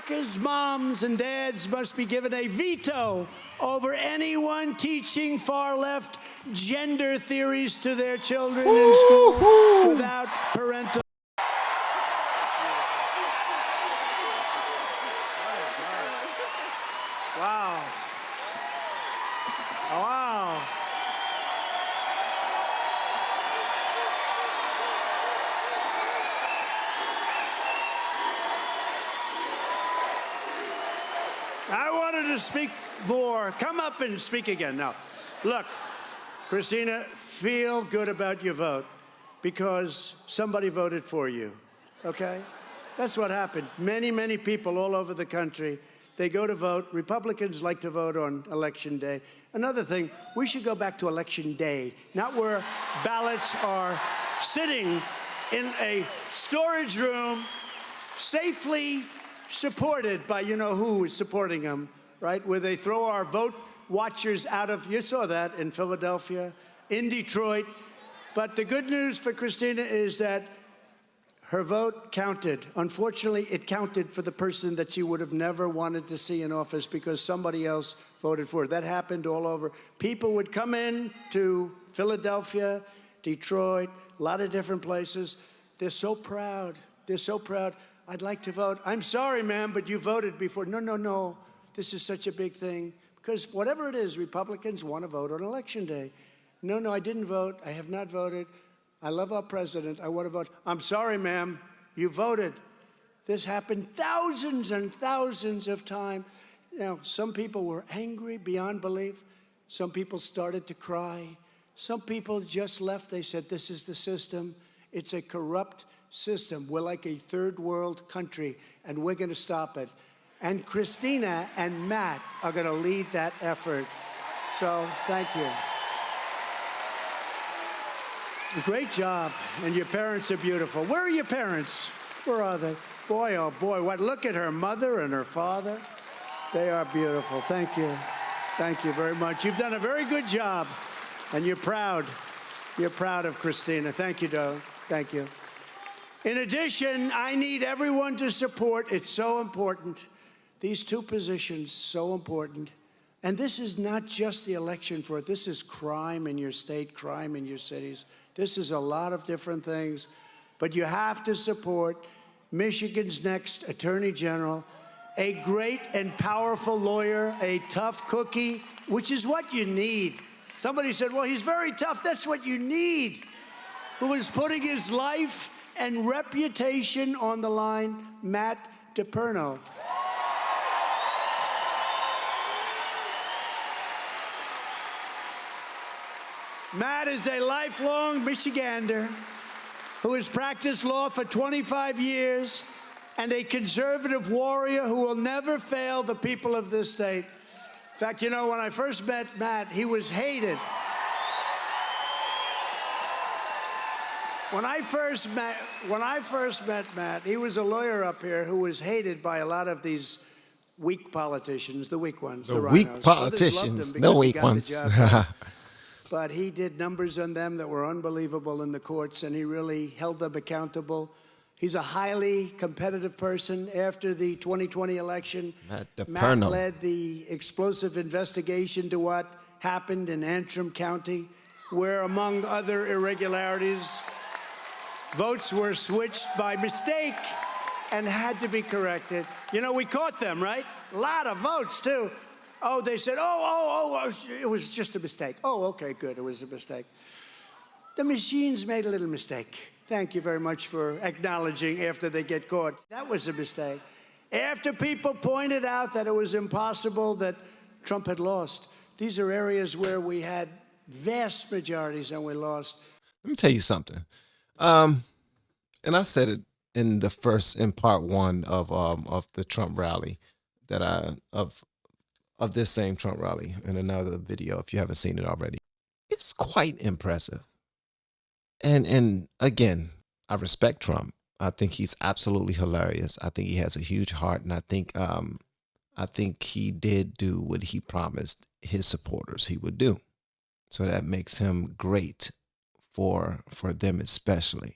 America's moms and dads must be given a veto over anyone teaching far-left gender theories to their children in school without parental. Wow. Wow. I wanted to speak more. Come up and speak again. Now, look, Christina, feel good about your vote because somebody voted for you, okay? That's what happened. Many, many people all over the country, they go to vote. Republicans like to vote on Election Day. Another thing, we should go back to Election Day, not where ballots are sitting in a storage room safely supported by you-know-who is supporting them, right? Where they throw our vote watchers out of, you saw that in Philadelphia, in Detroit. But the good news for Christina is that her vote counted. Unfortunately, it counted for the person that she would have never wanted to see in office because somebody else voted for it. That happened all over. People would come in to Philadelphia, Detroit, a lot of different places. They're so proud. They're so proud. I'd like to vote. I'm sorry, ma'am, but you voted before. No, no, no. This is such a big thing. Because whatever it is, Republicans want to vote on Election Day. No, no, I didn't vote. I have not voted. I love our president. I want to vote. I'm sorry, ma'am. You voted. This happened thousands and thousands of times. Now, some people were angry beyond belief. Some people started to cry. Some people just left. They said, this is the system. It's a corrupt system. We're like a third world country, and we're going to stop it. And Christina and Matt are going to lead that effort. So thank you. Great job. And your parents are beautiful. Where are your parents? Where are they? Boy, oh boy, what? Look at her mother and her father. They are beautiful. Thank you. Thank you very much. You've done a very good job, and you're proud. You're proud of Christina. Thank you, darling. Thank you. In addition, I need everyone to support. It's so important. These two positions, so important. And this is not just the election for it. This is crime in your state, crime in your cities. This is a lot of different things. But you have to support Michigan's next Attorney General, a great and powerful lawyer, a tough cookie, which is what you need. Somebody said, well, he's very tough. That's what you need. Who is putting his life and reputation on the line, Matt DePerno. Matt is a lifelong Michigander who has practiced law for 25 years and a conservative warrior who will never fail the people of this state. In fact, you know, when I first met Matt, he was hated. When I first met Matt, he was a lawyer up here who was hated by a lot of these weak politicians, the weak ones, the weak rhinos. politicians, the weak ones. But he did numbers on them that were unbelievable in the courts, and he really held them accountable. He's a highly competitive person. After the 2020 election, Matt led the explosive investigation to what happened in Antrim County, where, among other irregularities, votes were switched by mistake and had to be corrected. You know, we caught them, right? A lot of votes, too. Oh, they said, it was just a mistake. Oh, okay, good, it was a mistake. The machines made a little mistake. Thank you very much for acknowledging after they get caught. That was a mistake. After people pointed out that it was impossible that Trump had lost, these are areas where we had vast majorities and we lost. Let me tell you something. And I said it in part one of the Trump rally of this same Trump rally in another video, if you haven't seen it already. It's quite impressive. And again, I respect Trump. I think he's absolutely hilarious. I think he has a huge heart, and I think he did do what he promised his supporters he would do. So that makes him great for them especially.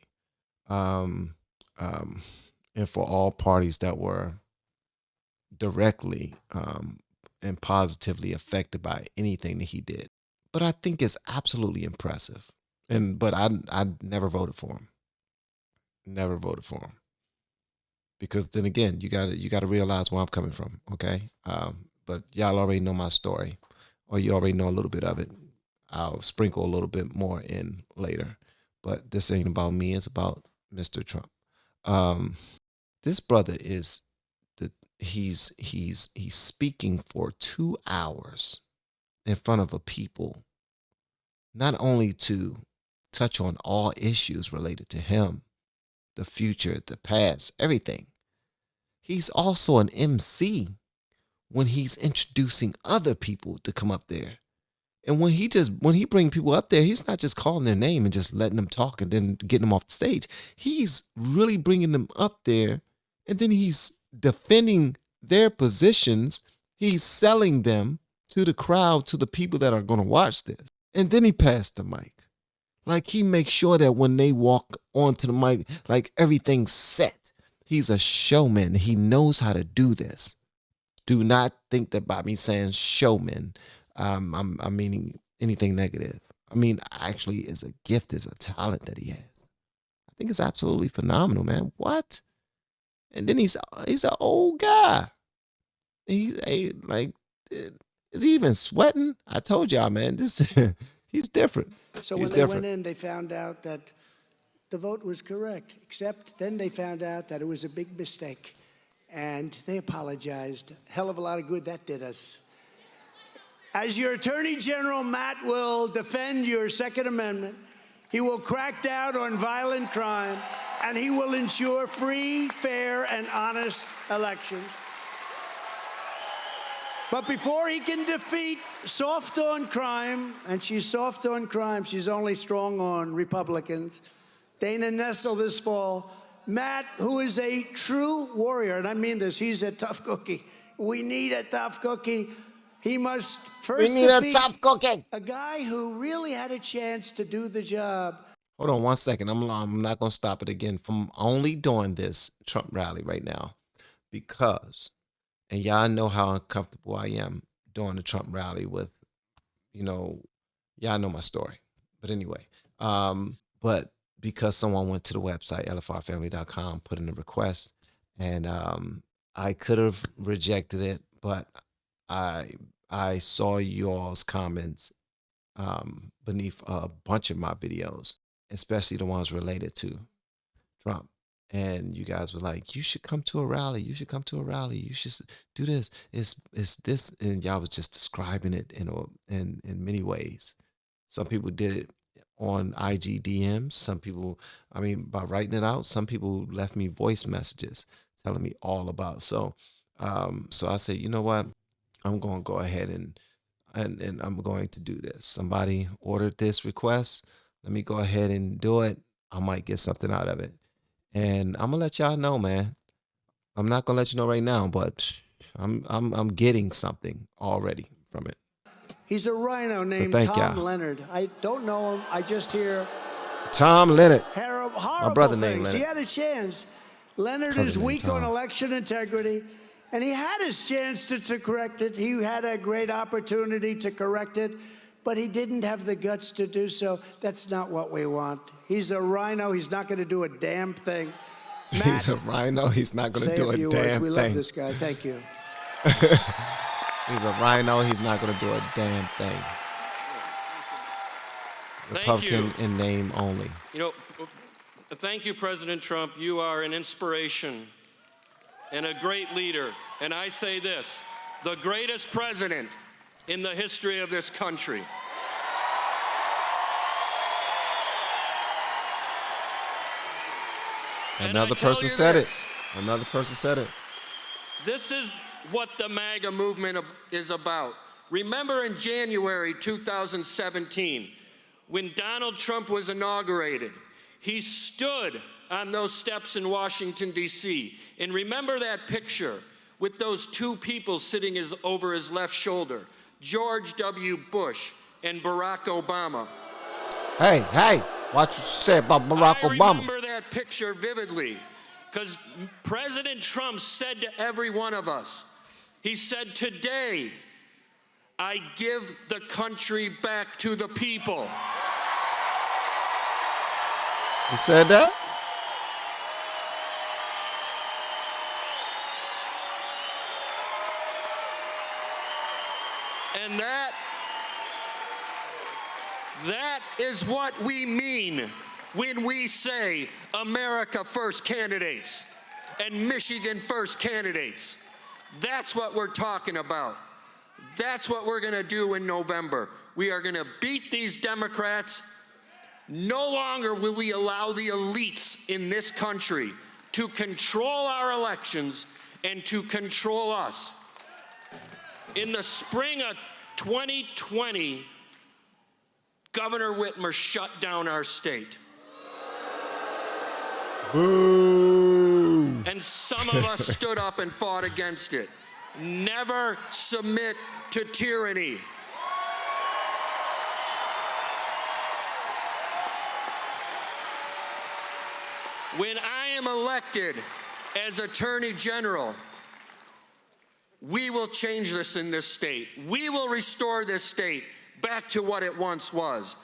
And for all parties that were directly and positively affected by anything that he did. But I think it's absolutely impressive. But I never voted for him. Never voted for him. Because then again, you gotta realize where I'm coming from, okay? But y'all already know my story, or you already know a little bit of it. I'll sprinkle a little bit more in later. But this ain't about me, it's about Mr. Trump. This brother is he's speaking for 2 hours in front of a people, not only to touch on all issues related to him, the future, the past, everything. He's also an MC when he's introducing other people to come up there. And when he bring people up there, he's not just calling their name and just letting them talk and then getting them off the stage. He's really bringing them up there, and then he's defending their positions. He's selling them to the crowd, to the people that are going to watch this. And then he passed the mic. Like, he makes sure that when they walk onto the mic, like, everything's set. He's a showman. He knows how to do this. Do not think that by me saying showman, I'm meaning anything negative. I mean, actually, it's a gift, it's a talent that he has. I think it's absolutely phenomenal, man. What? And then he's an old guy. Is he even sweating? I told y'all, man, he's different. So when they went in, they found out that the vote was correct, except then they found out that it was a big mistake. And they apologized. Hell of a lot of good that did us. As your Attorney General, Matt will defend your Second Amendment. He will crack down on violent crime, and he will ensure free, fair, and honest elections. But before he can defeat soft on crime, and she's soft on crime, she's only strong on Republicans, Dana Nessel this fall, Matt, who is a true warrior, and I mean this, he's a tough cookie. We need a tough cookie. He must first defeat a guy who really had a chance to do the job. Hold on 1 second. I'm not going to stop it again from only doing this Trump rally right now because, and y'all know how uncomfortable I am doing the Trump rally with, y'all know my story. But anyway, but because someone went to the website, LFRFamily.com, put in a request, and I could have rejected it, but I saw y'all's comments beneath a bunch of my videos, especially the ones related to Trump. And you guys were like, you should come to a rally. You should come to a rally. You should do this. It's this. And y'all was just describing it in many ways. Some people did it on IG DMs. Some people, by writing it out. Some people left me voice messages telling me all about. So I said, you know what? I'm going to go ahead and I'm going to do this. Somebody ordered this request. Let me go ahead and do it. I might get something out of it. And I'm going to let y'all know, man. I'm not going to let you know right now, but I'm getting something already from it. He's a rhino named Tom Leonard. I don't know him. I just hear Tom Leonard. Horrible my brother things. named Leonard. He had a chance. Leonard is weak on election integrity, and he had his chance to correct it. He had a great opportunity to correct it, but he didn't have the guts to do so. That's not what we want. He's a rhino. He's not going to do a damn thing. Matt, he's a rhino. He's not going to do a damn thing. We love this guy. Thank you. He's a rhino. He's not going to do a damn thing. Republican in name only. Thank you, President Trump. You are an inspiration and a great leader. And I say this, the greatest president in the history of this country. Another person said it. Another person said it. This is what the MAGA movement is about. Remember in January 2017, when Donald Trump was inaugurated, he stood on those steps in Washington, D.C. And remember that picture with those two people sitting over his left shoulder, George W. Bush and Barack Obama. Hey, watch what you say about Barack Obama. I remember that picture vividly because President Trump said to every one of us, He said, today, I give the country back to the people. He said that? And that is what we mean when we say America First candidates and Michigan First candidates. That's what we're talking about. That's what we're going to do in November. We are going to beat these Democrats. No longer will we allow the elites in this country to control our elections and to control us. In the spring of 2020, Governor Whitmer shut down our state. Boo! And some of us stood up and fought against it. Never submit to tyranny. When I am elected as Attorney General, we will change this in this state. We will restore this state back to what it once was,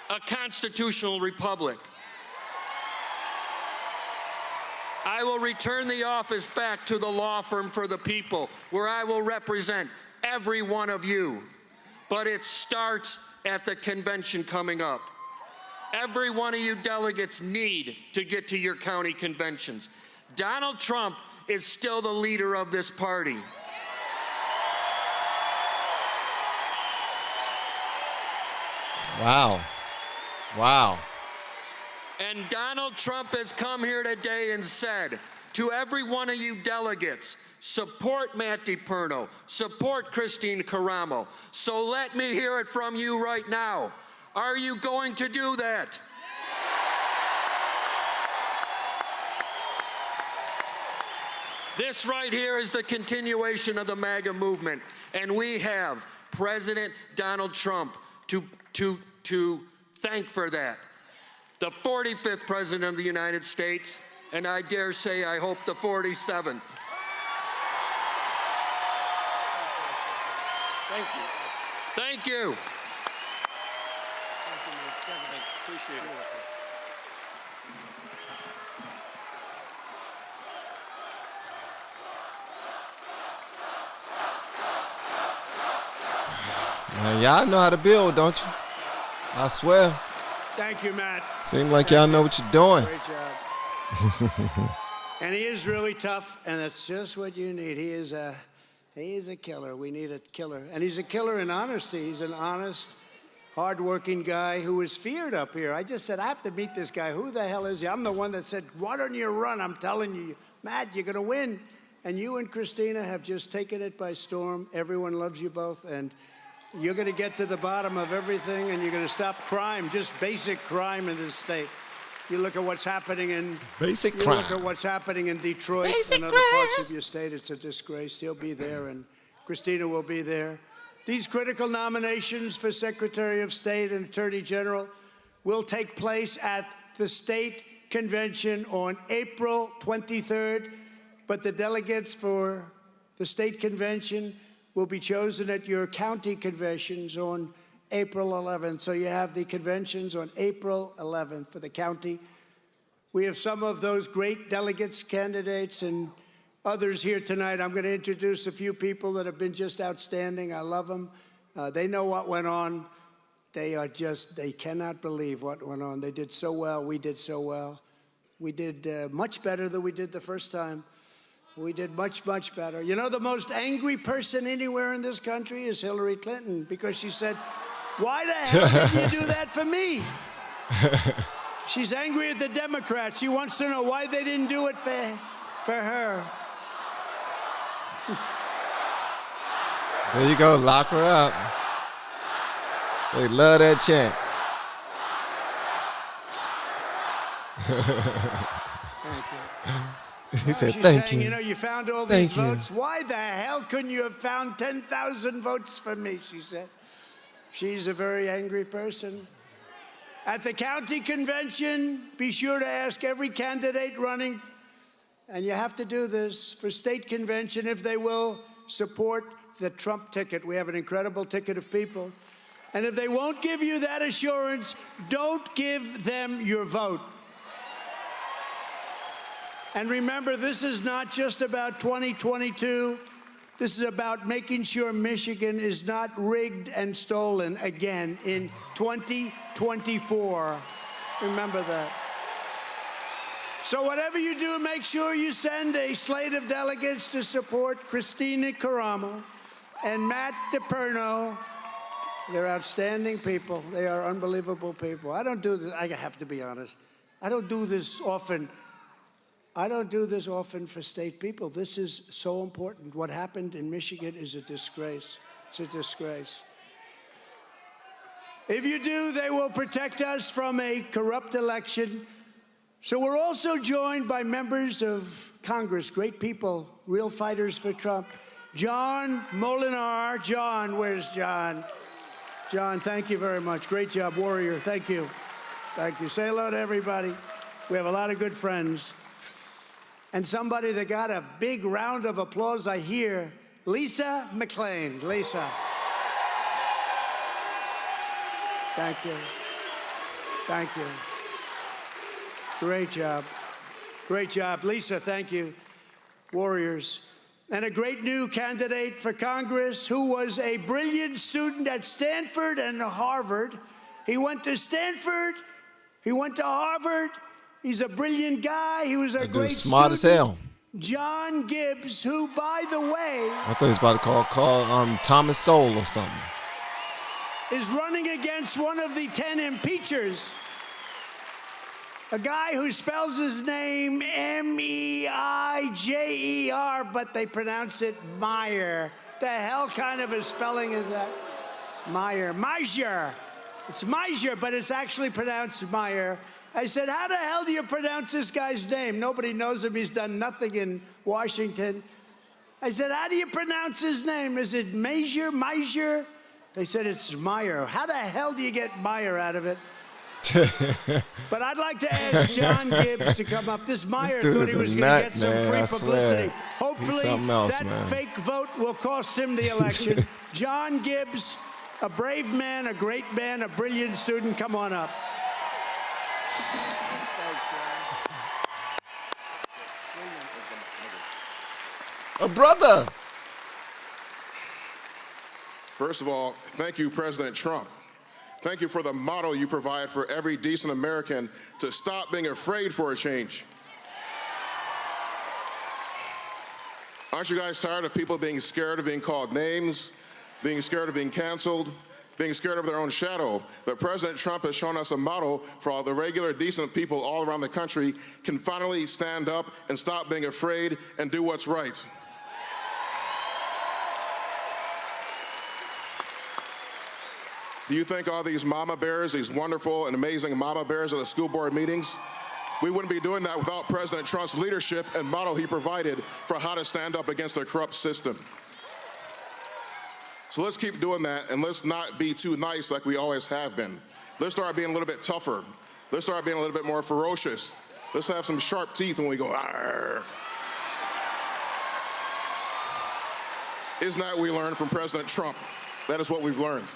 a constitutional republic. I will return the office back to the law firm for the people, where I will represent every one of you. But it starts at the convention coming up. Every one of you delegates need to get to your county conventions. Donald Trump is still the leader of this party. Wow. Wow. And Donald Trump has come here today and said to every one of you delegates, support Matt DiPerno, support Christine Caramo. So let me hear it from you right now. Are you going to do that? This right here is the continuation of the MAGA movement, and we have President Donald Trump to thank for that. The 45th President of the United States, and I dare say, I hope the 47th. Thank you. Thank you. Appreciate it. Man, y'all know how to build, don't you? I swear. Thank you, Matt. Seems like y'all know what you're doing. Great job. And he is really tough, and that's just what you need. He is a killer. We need a killer. And he's a killer in honesty. He's an honest, hardworking guy who is feared up here. I just said, I have to meet this guy. Who the hell is he? I'm the one that said, why don't you run? I'm telling you, Matt, you're going to win. And you and Christina have just taken it by storm. Everyone loves you both, and you're going to get to the bottom of everything, and you're going to stop crime, just basic crime in this state. You look at what's happening in Basic you crime. look at what's happening in Detroit Basic and other parts of your state. It's a disgrace. He'll be there, and Christina will be there. These critical nominations for Secretary of State and Attorney General will take place at the state convention on April 23rd, but the delegates for the state convention will be chosen at your county conventions on April 11th. So you have the conventions on April 11th for the county. We have some of those great delegates, candidates, and others here tonight. I'm going to introduce a few people that have been just outstanding. I love them. They know what went on. They cannot believe what went on. They did so well. We did so well. We did much better than we did the first time. We did much, much better. You know, the most angry person anywhere in this country is Hillary Clinton, because she said, why the hell did you do that for me? She's angry at the Democrats. She wants to know why they didn't do it for her. There you go, lock her up. They love that chant. Thank you. He said, She's thank saying, you. you know, you found all these Thank you. votes. Why the hell couldn't you have found 10,000 votes for me, she said. She's a very angry person. At the county convention, be sure to ask every candidate running and you have to do this for state convention if they will support the Trump ticket. We have an incredible ticket of people. And if they won't give you that assurance, don't give them your vote. And remember, this is not just about 2022. This is about making sure Michigan is not rigged and stolen again in 2024. Remember that. So whatever you do, make sure you send a slate of delegates to support Christina Caramo and Matt DePerno. They're outstanding people. They are unbelievable people. I don't do this, I have to be honest. I don't do this often. I don't do this often for state people. This is so important. What happened in Michigan is a disgrace. It's a disgrace. If you do, they will protect us from a corrupt election. So we're also joined by members of Congress, great people, real fighters for Trump. John Molinar. John, where's John? John, thank you very much. Great job, warrior. Thank you. Thank you. Say hello to everybody. We have a lot of good friends. And somebody that got a big round of applause, I hear, Lisa McClain. Lisa. Thank you. Thank you. Great job. Great job. Lisa, thank you. Warriors. And a great new candidate for Congress who was a brilliant student at Stanford and Harvard. He went to Stanford. He went to Harvard. He's a brilliant guy. He was a great smart student. As hell. John Gibbs, who, by the way, I thought he was about to call Thomas Sowell or something. Is running against one of the 10 impeachers. A guy who spells his name M-E-I-J-E-R, but they pronounce it Meyer. The hell kind of a spelling is that? Meyer. Meisher. It's Meisher, but it's actually pronounced Meyer. I said, how the hell do you pronounce this guy's name? Nobody knows him. He's done nothing in Washington. I said, how do you pronounce his name? Is it Meisher? Meisher? They said it's Meyer. How the hell do you get Meyer out of it? But I'd like to ask John Gibbs to come up. This Meyer thought he was going to get some free publicity. Hopefully that fake vote will cost him the election. John Gibbs, a brave man, a great man, a brilliant student. Come on up. A brother. First of all, thank you, President Trump. Thank you for the model you provide for every decent American to stop being afraid for a change. Aren't you guys tired of people being scared of being called names, being scared of being canceled, being scared of their own shadow? But President Trump has shown us a model for all the regular, decent people all around the country can finally stand up and stop being afraid and do what's right. Do you think all these mama bears, these wonderful and amazing mama bears at the school board meetings, we wouldn't be doing that without President Trump's leadership and model he provided for how to stand up against a corrupt system? So let's keep doing that, and let's not be too nice like we always have been. Let's start being a little bit tougher. Let's start being a little bit more ferocious. Let's have some sharp teeth when we go, arr. Isn't that what we learned from President Trump? That is what we've learned.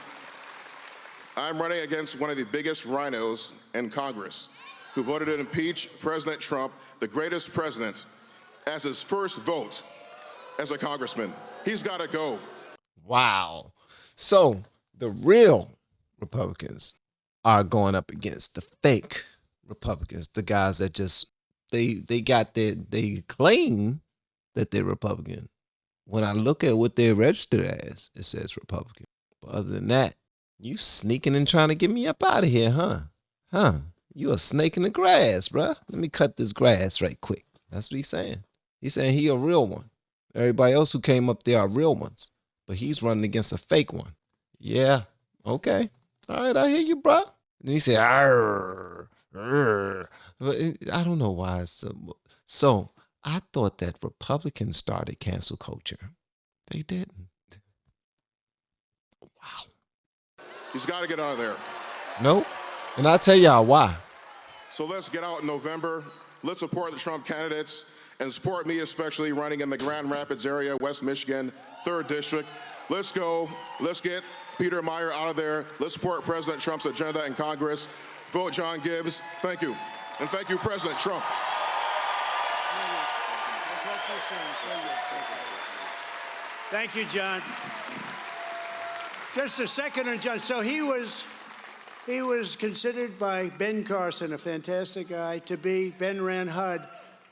I'm running against one of the biggest rhinos in Congress who voted to impeach President Trump, the greatest president, as his first vote as a congressman. He's got to go. Wow. So the real Republicans are going up against the fake Republicans, the guys that just, they claim that they're Republican. When I look at what they're registered as, it says Republican. But other than that, you sneaking and trying to get me up out of here, huh? You a snake in the grass, bruh. Let me cut this grass right quick. That's what he's saying. He's saying he a real one. Everybody else who came up there are real ones. But he's running against a fake one. Yeah, okay. All right, I hear you, bruh. And he said, arr, arr. I don't know why. So I thought that Republicans started cancel culture. They didn't. Wow. He's got to get out of there. Nope. And I'll tell y'all why. So let's get out in November. Let's support the Trump candidates and support me, especially running in the Grand Rapids area, West Michigan, 3rd District. Let's go. Let's get Peter Meyer out of there. Let's support President Trump's agenda in Congress. Vote John Gibbs. Thank you. And thank you, President Trump. Thank you, John. Just a second on John. So he was considered by Ben Carson, a fantastic guy, to be Ben ran HUD,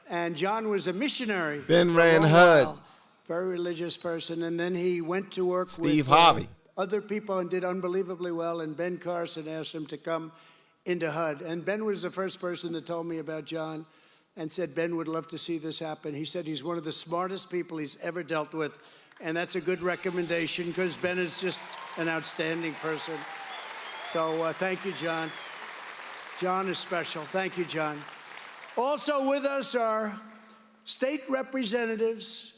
and John was a missionary. Ben ran HUD. Very religious person, and then he went to work Steve with Harvey. Other people and did unbelievably well, and Ben Carson asked him to come into HUD. And Ben was the first person that told me about John and said Ben would love to see this happen. He said he's one of the smartest people he's ever dealt with, and that's a good recommendation because Ben is just an outstanding person. So thank you, John. John is special. Thank you, John. Also with us are state representatives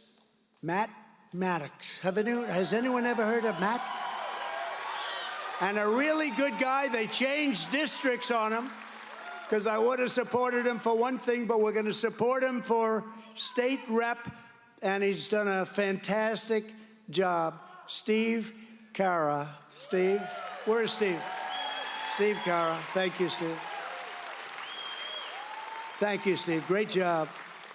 Matt Maddox. Has anyone ever heard of Matt? And a really good guy. They changed districts on him because I would have supported him for one thing, but we're going to support him for state rep, and he's done a fantastic job. Steve Cara. Steve, where's Steve? Steve Cara. Thank you, Steve. Thank you, Steve. Great job.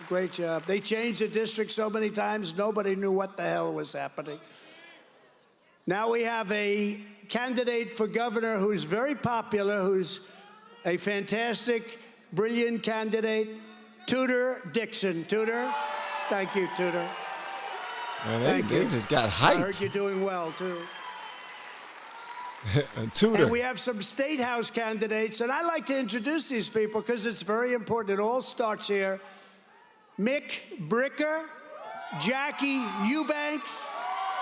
Great job. They changed the district so many times, nobody knew what the hell was happening. Now we have a candidate for governor who's very popular, who's a fantastic, brilliant candidate, Tudor Dixon. Tudor, thank you, Tudor. Man, they just got hyped. I heard you're doing well, too. Tudor. And we have some state house candidates, and I like to introduce these people because it's very important. It all starts here. Mick Bricker, Jackie Eubanks,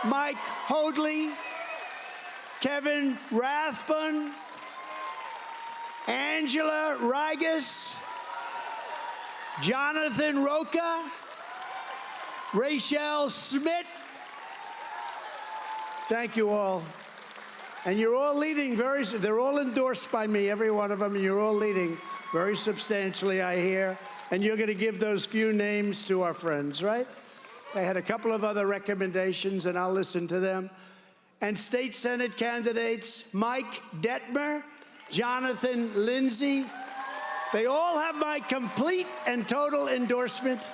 Mike Hoadley, Kevin Rathbun, Angela Rigas, Jonathan Roca, Rachel Smith. Thank you all. And you're all leading they're all endorsed by me, every one of them, and you're all leading very substantially, I hear. And you're going to give those few names to our friends, right? They had a couple of other recommendations, and I'll listen to them. And state Senate candidates, Mike Detmer, Jonathan Lindsay. They all have my complete and total endorsement.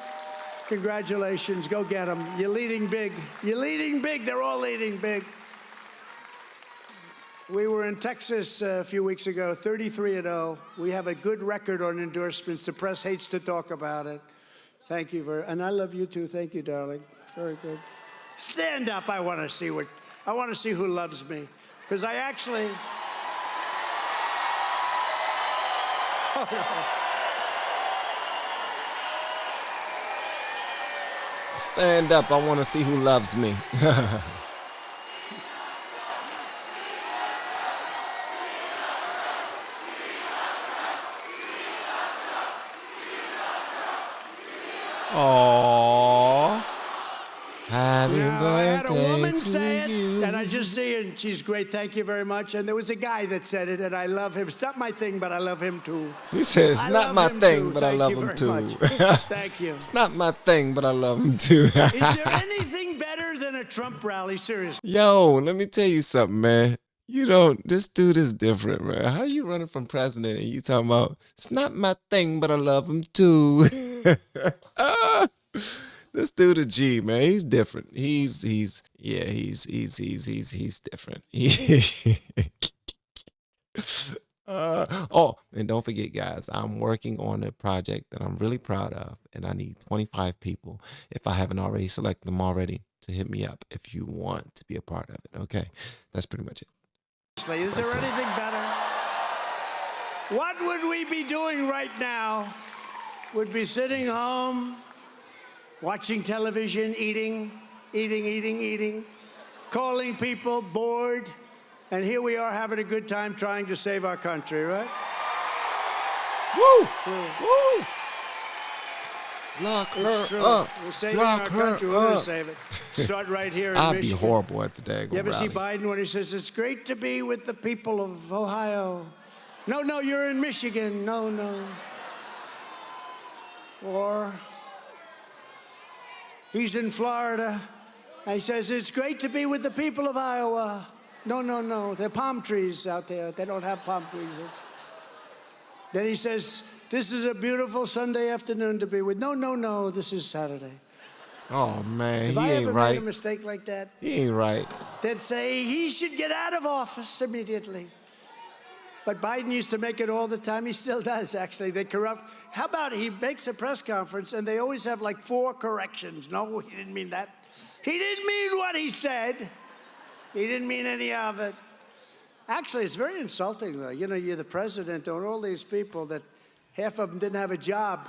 Congratulations. Go get them. You're leading big. You're leading big. They're all leading big. We were in Texas a few weeks ago, 33-0. We have a good record on endorsements. The press hates to talk about it. Thank you and I love you too. Thank you, darling. Very good. Stand up. I want to see who loves me, because I actually. Oh, no. Stand up. I want to see who loves me. Aww. Happy birthday I had a woman to say you. it, and I just see her, and she's great. Thank you very much. And there was a guy that said it, and I love him. It's not my thing, but I love him too. He said, it's not my thing, but I love him too. Thank you. It's not my thing, but I love him too. Is there anything better than a Trump rally? Seriously. Yo, let me tell you something, man. This dude is different, man. How you running from president and you talking about, it's not my thing, but I love him too. This dude a G, man. He's different. He's different. And don't forget, guys, I'm working on a project that I'm really proud of, and I need 25 people. If I haven't already selected them already, to hit me up if you want to be a part of it. Okay, that's pretty much it. Is there anything better? What would we be doing right now? Would be sitting home, watching television, eating, calling people, bored, and here we are having a good time trying to save our country, right? Woo! Woo! Lock her up. We're saving our country. We're going to save it. Start right here in I'll Michigan. be horrible at the day. You ever see Biden when he says, it's great to be with the people of Ohio? No, you're in Michigan. No. Or He's in Florida. And he says, it's great to be with the people of Iowa. No, no, no. There are palm trees out there. They don't have palm trees. Then he says, this is a beautiful Sunday afternoon to be with. No, no, no. This is Saturday. Oh, man. If He I ain't ever right. made a mistake like that, He ain't right. they'd say he should get out of office immediately. But Biden used to make it all the time. He still does, actually. They corrupt. How about he makes a press conference and they always have like 4 corrections. No, he didn't mean that. He didn't mean what he said. He didn't mean any of it. Actually, it's very insulting, though. You know, you're the president, and all these people that half of them didn't have a job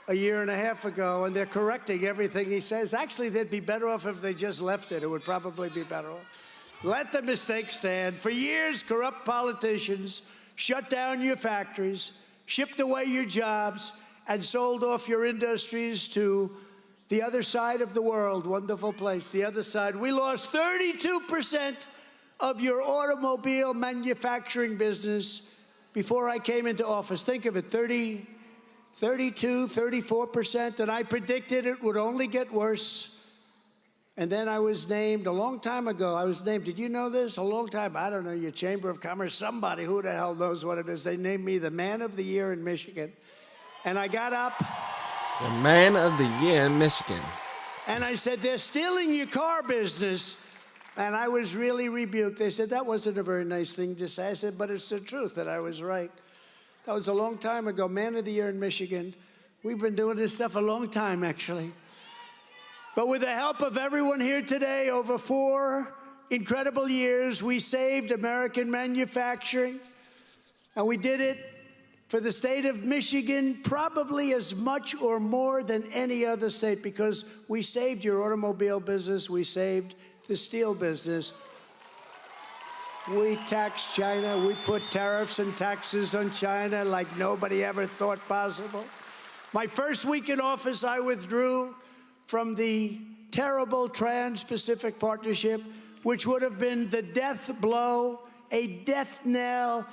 a year and a half ago, and they're correcting everything he says. Actually, they'd be better off if they just left it. It would probably be better off. Let the mistakes stand. For years, corrupt politicians shut down your factories, shipped away your jobs, and sold off your industries to the other side of the world. Wonderful place, the other side. We lost 32% of your automobile manufacturing business before I came into office. Think of it, 32, 34%, and I predicted it would only get worse. And then I was named, a long time ago, did you know this? A long time, I don't know, your Chamber of Commerce, somebody, who the hell knows what it is. They named me the Man of the Year in Michigan. And I got up. The Man of the Year in Michigan. And I said, they're stealing your car business. And I was really rebuked. They said, that wasn't a very nice thing to say. I said, but it's the truth, and I was right. That was a long time ago, Man of the Year in Michigan. We've been doing this stuff a long time, actually. But with the help of everyone here today, over 4 incredible years, we saved American manufacturing. And we did it for the state of Michigan probably as much or more than any other state, because we saved your automobile business, we saved the steel business. We taxed China, we put tariffs and taxes on China like nobody ever thought possible. My first week in office, I withdrew from the terrible Trans-Pacific Partnership, which would have been the death blow, a death knell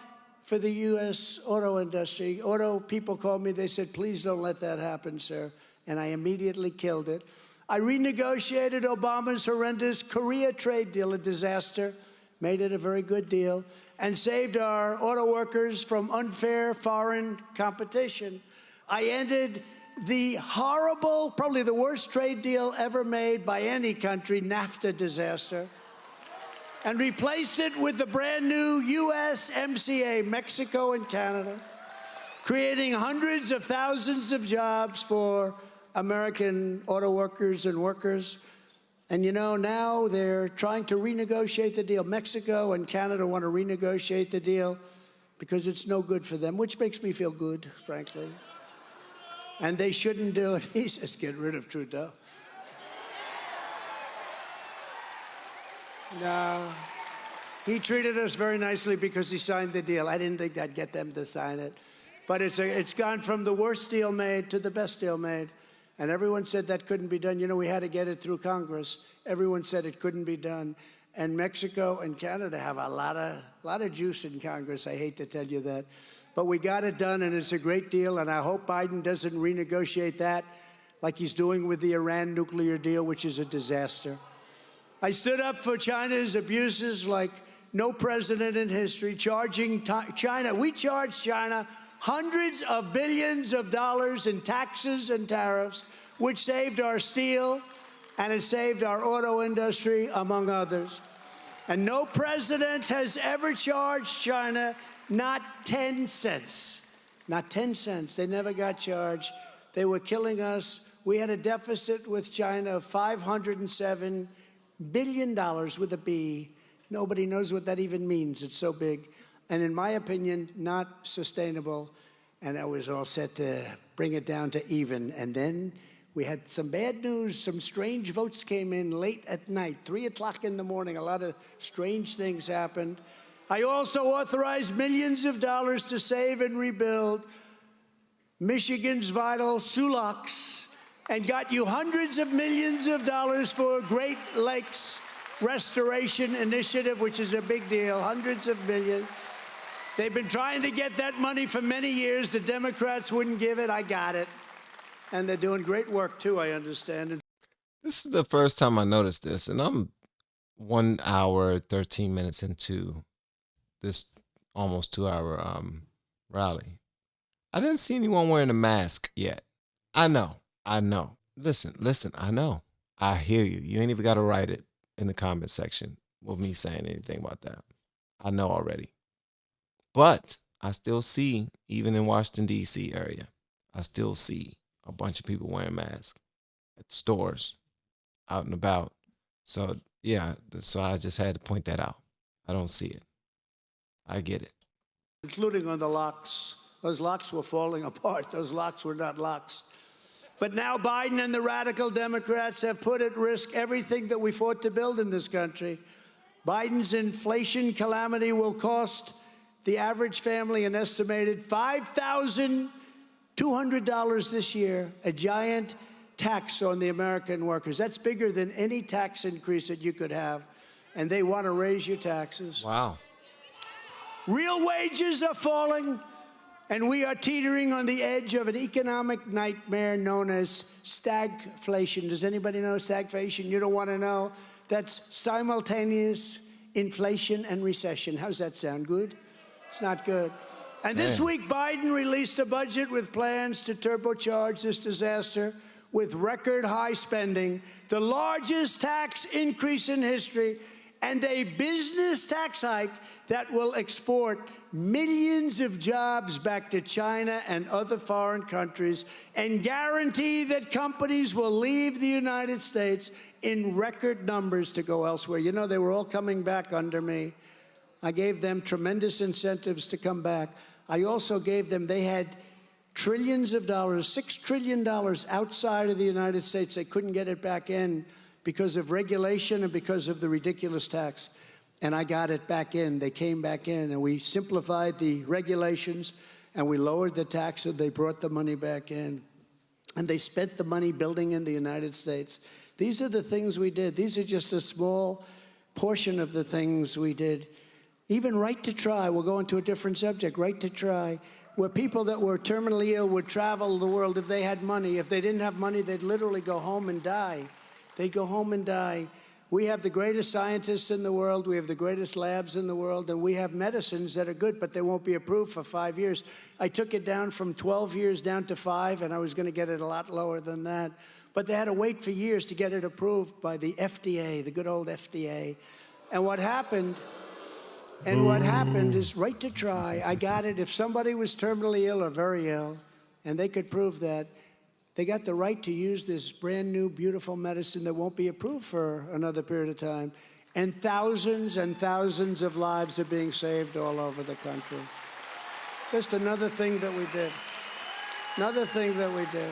for the U.S. auto industry. Auto people called me, they said, please don't let that happen, sir. And I immediately killed it. I renegotiated Obama's horrendous Korea trade deal, a disaster, made it a very good deal, and saved our auto workers from unfair foreign competition. I ended the horrible, probably the worst trade deal ever made by any country, NAFTA disaster, and replaced it with the brand new USMCA, Mexico and Canada, creating hundreds of thousands of jobs for American auto workers and workers. And you know, now they're trying to renegotiate the deal. Mexico and Canada want to renegotiate the deal because it's no good for them, which makes me feel good, frankly. And they shouldn't do it. He says, get rid of Trudeau. No. He treated us very nicely because he signed the deal. I didn't think I'd get them to sign it. But it's gone from the worst deal made to the best deal made. And everyone said that couldn't be done. You know, we had to get it through Congress. Everyone said it couldn't be done. And Mexico and Canada have a lot of juice in Congress. I hate to tell you that. But we got it done, and it's a great deal, and I hope Biden doesn't renegotiate that like he's doing with the Iran nuclear deal, which is a disaster. I stood up for China's abuses like no president in history, charging China. We charged China hundreds of billions of dollars in taxes and tariffs, which saved our steel, and it saved our auto industry, among others. And no president has ever charged China not 10 cents. Not 10 cents. They never got charged. They were killing us. We had a deficit with China of $507 billion with a B. Nobody knows what that even means. It's so big. And in my opinion, not sustainable. And I was all set to bring it down to even. And then we had some bad news. Some strange votes came in late at night, 3 o'clock in the morning. A lot of strange things happened. I also authorized millions of dollars to save and rebuild Michigan's vital Sulaks and got you hundreds of millions of dollars for Great Lakes Restoration Initiative, which is a big deal, hundreds of millions. They've been trying to get that money for many years. The Democrats wouldn't give it. I got it. And they're doing great work, too, I understand. This is the first time I noticed this, and I'm 1 hour, 13 minutes into this almost 2 hour rally. I didn't see anyone wearing a mask yet. I know. Listen, I know. I hear you. You ain't even got to write it in the comment section with me saying anything about that. I know already. But I still see, even in Washington, D.C. area, I still see a bunch of people wearing masks at stores, out and about. So, yeah, so I just had to point that out. I don't see it. I get it. Including on the locks. Those locks were falling apart. Those locks were not locks. But now Biden and the radical Democrats have put at risk everything that we fought to build in this country. Biden's inflation calamity will cost the average family an estimated $5,200 this year, a giant tax on the American workers. That's bigger than any tax increase that you could have. And they want to raise your taxes. Wow. Real wages are falling, and we are teetering on the edge of an economic nightmare known as stagflation. Does anybody know stagflation? You don't want to know? That's simultaneous inflation and recession. How's that sound? Good? It's not good. And this week, Biden released a budget with plans to turbocharge this disaster with record high spending, the largest tax increase in history, and a business tax hike that will export millions of jobs back to China and other foreign countries and guarantee that companies will leave the United States in record numbers to go elsewhere. You know, they were all coming back under me. I gave them tremendous incentives to come back. I also gave them, they had trillions of dollars, $6 trillion outside of the United States. They couldn't get it back in because of regulation and because of the ridiculous tax. And I got it back in. They came back in, and we simplified the regulations, and we lowered the tax, and they brought the money back in. And they spent the money building in the United States. These are the things we did. These are just a small portion of the things we did. Even Right to Try, we'll go into a different subject, Right to Try, where people that were terminally ill would travel the world if they had money. If they didn't have money, they'd literally go home and die. They'd go home and die. We have the greatest scientists in the world, we have the greatest labs in the world, and we have medicines that are good, but they won't be approved for 5 years. I took it down from 12 years down to 5, and I was going to get it a lot lower than that. But they had to wait for years to get it approved by the FDA, the good old FDA. And what happened is Right to Try. I got it. If somebody was terminally ill or very ill, and they could prove that, they got the right to use this brand new, beautiful medicine that won't be approved for another period of time. And thousands of lives are being saved all over the country. Just another thing that we did. Another thing that we did.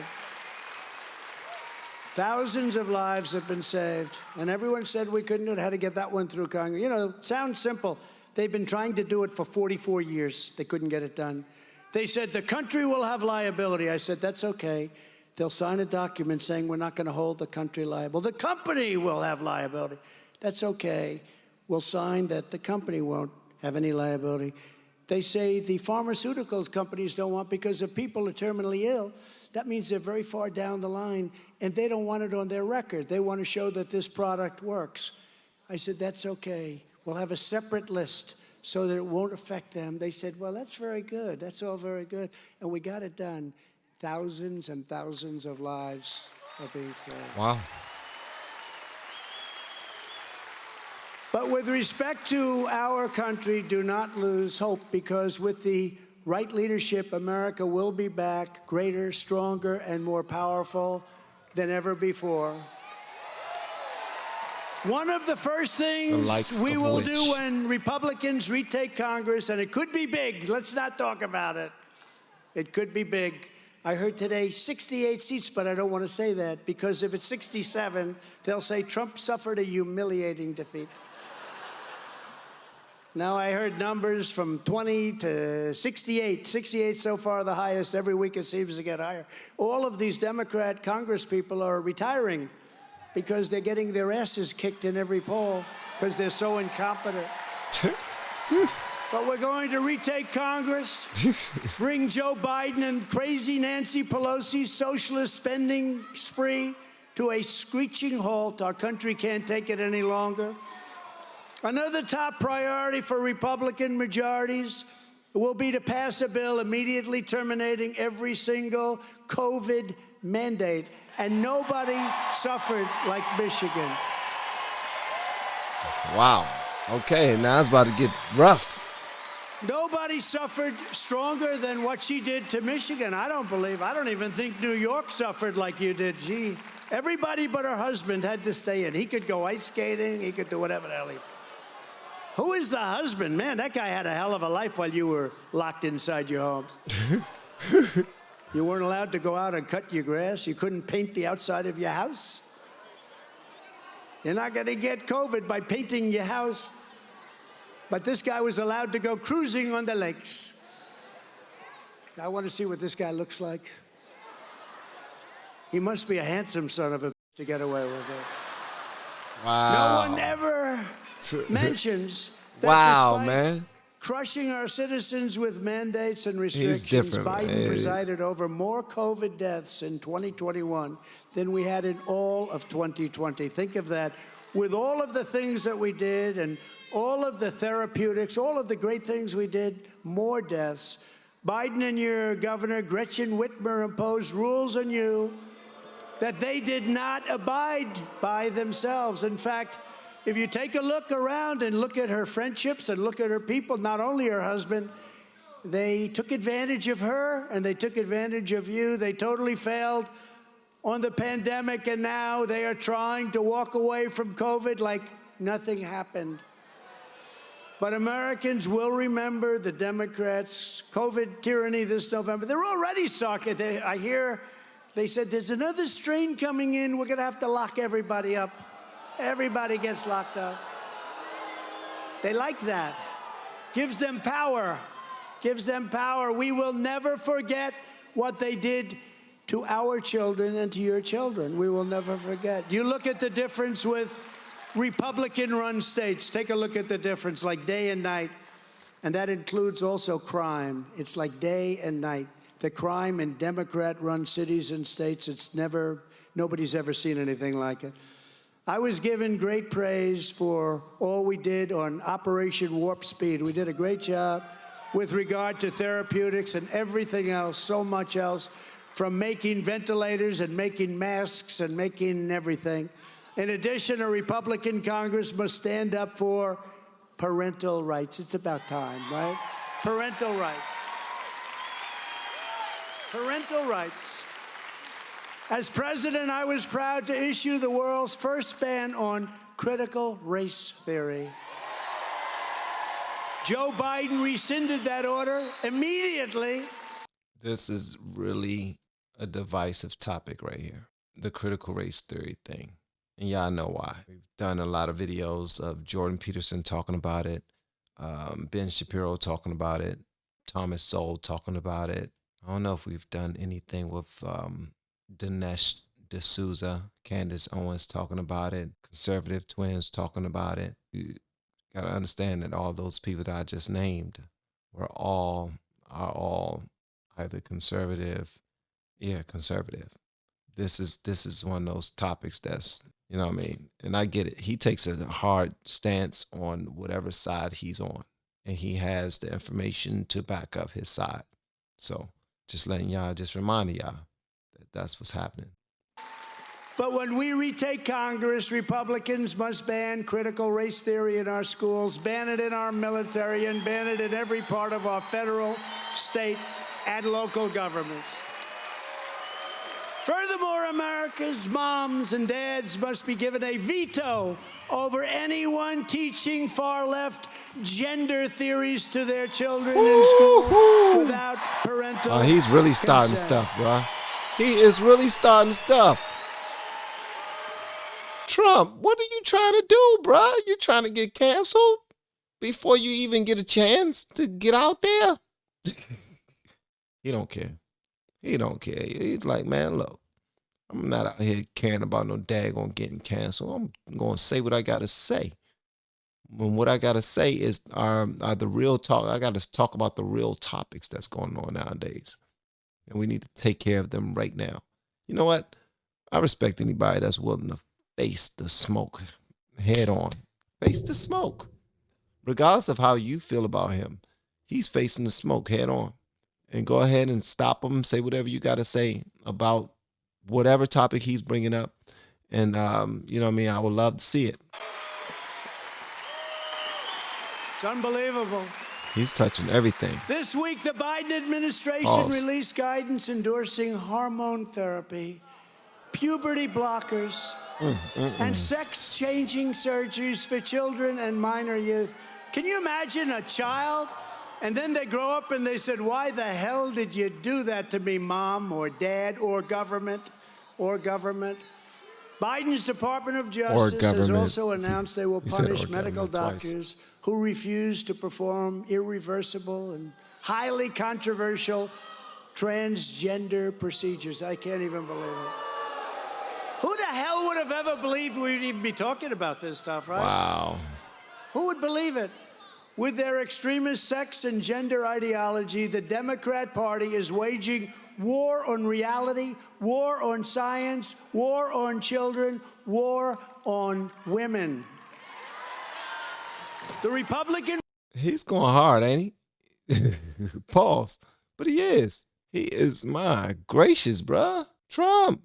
Thousands of lives have been saved. And everyone said we couldn't do it. Had to get that one through Congress. You know, it sounds simple. They've been trying to do it for 44 years. They couldn't get it done. They said the country will have liability. I said, that's okay. They'll sign a document saying we're not going to hold the country liable. The company will have liability. That's okay. We'll sign that the company won't have any liability. They say the pharmaceuticals companies don't want, because if people are terminally ill, that means they're very far down the line, and they don't want it on their record. They want to show that this product works. I said, that's okay. We'll have a separate list so that it won't affect them. They said, well, that's very good. That's all very good. And we got it done. Thousands and thousands of lives are being saved. Wow. But with respect to our country, do not lose hope, because with the right leadership, America will be back greater, stronger, and more powerful than ever before. One of the first things we will do when Republicans retake Congress, and it could be big, let's not talk about it. It could be big. I heard today 68 seats, but I don't want to say that, because if it's 67, they'll say Trump suffered a humiliating defeat. Now I heard numbers from 20 to 68. 68 so far, the highest. Every week it seems to get higher. All of these Democrat Congress people are retiring because they're getting their asses kicked in every poll because they're so incompetent. But we're going to retake Congress, bring Joe Biden and crazy Nancy Pelosi's socialist spending spree to a screeching halt. Our country can't take it any longer. Another top priority for Republican majorities will be to pass a bill immediately terminating every single COVID mandate. And nobody suffered like Michigan. Wow. Okay, now it's about to get rough. Nobody suffered stronger than what she did to Michigan. I don't even think New York suffered like you did. Gee, everybody but her husband had to stay in. He could go ice skating. He could do whatever the hell he... Who is the husband? Man, that guy had a hell of a life while you were locked inside your homes. You weren't allowed to go out and cut your grass. You couldn't paint the outside of your house. You're not going to get COVID by painting your house. But this guy was allowed to go cruising on the lakes. I want to see what this guy looks like. He must be a handsome son of a bitch to get away with it. Wow. No one ever mentions that wow, despite man. crushing our citizens with mandates and restrictions, Biden presided over more COVID deaths in 2021 than we had in all of 2020. Think of that. With all of the things that we did and all of the therapeutics, all of the great things we did, more deaths. Biden and your governor, Gretchen Whitmer, imposed rules on you that they did not abide by themselves. In fact, if you take a look around and look at her friendships and look at her people, not only her husband, they took advantage of her and they took advantage of you. They totally failed on the pandemic, and now they are trying to walk away from COVID like nothing happened. But Americans will remember the Democrats' COVID tyranny this November. They're already sucking. I hear they said there's another strain coming in. We're going to have to lock everybody up. Everybody gets locked up. They like that. Gives them power. Gives them power. We will never forget what they did to our children and to your children. We will never forget. You look at the difference with Republican-run states. Take a look at the difference, like day and night. And that includes also crime. It's like day and night. The crime in Democrat-run cities and states, nobody's ever seen anything like it. I was given great praise for all we did on Operation Warp Speed. We did a great job with regard to therapeutics and everything else, so much else, from making ventilators and making masks and making everything. In addition, a Republican Congress must stand up for parental rights. It's about time, right? Parental rights. Parental rights. As president, I was proud to issue the world's first ban on critical race theory. Joe Biden rescinded that order immediately. This is really a divisive topic right here. The critical race theory thing. And y'all know why. We've done a lot of videos of Jordan Peterson talking about it, Ben Shapiro talking about it, Thomas Sowell talking about it. I don't know if we've done anything with Dinesh D'Souza, Candace Owens talking about it, conservative twins talking about it. You got to understand that all those people that I just named are all either conservative. Yeah, conservative. This is one of those topics that's, you know what I mean? And I get it. He takes a hard stance on whatever side he's on. And he has the information to back up his side. So just reminding y'all that that's what's happening. But when we retake Congress, Republicans must ban critical race theory in our schools, ban it in our military, and ban it in every part of our federal, state, and local governments. Furthermore, America's moms and dads must be given a veto over anyone teaching far-left gender theories to their children in school without parental he's really starting consent. stuff, bro. He is really starting stuff. Trump, what are you trying to do, bro? You trying to get canceled before you even get a chance to get out there? He don't care. He don't care. He's like, man, look, I'm not out here caring about no daggone getting canceled. I'm going to say what I got to say. when what I gotta say is are the real talk. I gotta talk about the real topics that's going on nowadays, and we need to take care of them right now. You know what? I respect anybody that's willing to face the smoke head on. Face the smoke, regardless of how you feel about him. He's facing the smoke head on, and go ahead and stop him. Say whatever you got to say about whatever topic he's bringing up, and you know what I mean. I would love to see it. It's unbelievable. He's touching everything. This week, the Biden administration Pause. released guidance endorsing hormone therapy, puberty blockers, and sex-changing surgeries for children and minor youth. Can you imagine a child? And then they grow up and they said, why the hell did you do that to me, mom or dad or government or government? Biden's Department of Justice has also announced they will punish medical doctors who refuse to perform irreversible and highly controversial transgender procedures. I can't even believe it. Who the hell would have ever believed we'd even be talking about this stuff, right? Wow. Who would believe it? With their extremist sex and gender ideology, the Democrat Party is waging war on reality, war on science, war on children, war on women. The Republican... He's going hard, ain't he? Pause. But he is. He is, my gracious, bruh. Trump.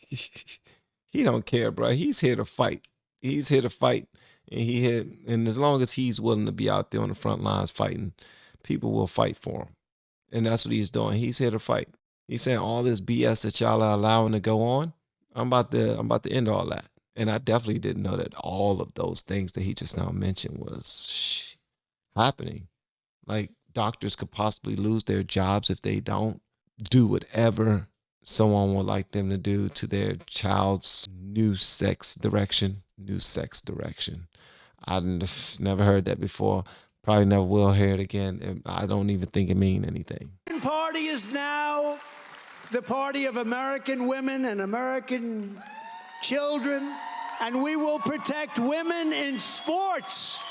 He don't care, bruh. He's here to fight. He's here to fight. And as long as he's willing to be out there on the front lines fighting, people will fight for him. And that's what he's doing. He's here to fight. He's saying all this BS that y'all are allowing to go on. I'm about to end all that. And I definitely didn't know that all of those things that he just now mentioned was happening. Like doctors could possibly lose their jobs if they don't do whatever someone would like them to do to their child's new sex direction. I've never heard that before. Probably never will hear it again. And I don't even think it means anything. The party is now the party of American women and American children, and we will protect women in sports.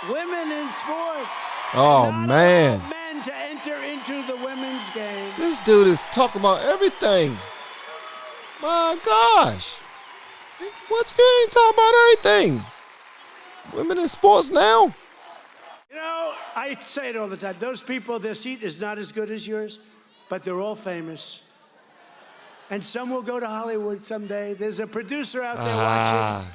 Women in sports. Oh, man. Allow men to enter into the women's game. This dude is talking about everything. My gosh. What, you ain't talking about everything? Women in sports now? You know, I say it all the time. Those people, their seat is not as good as yours, but they're all famous. And some will go to Hollywood someday. There's a producer out there watching.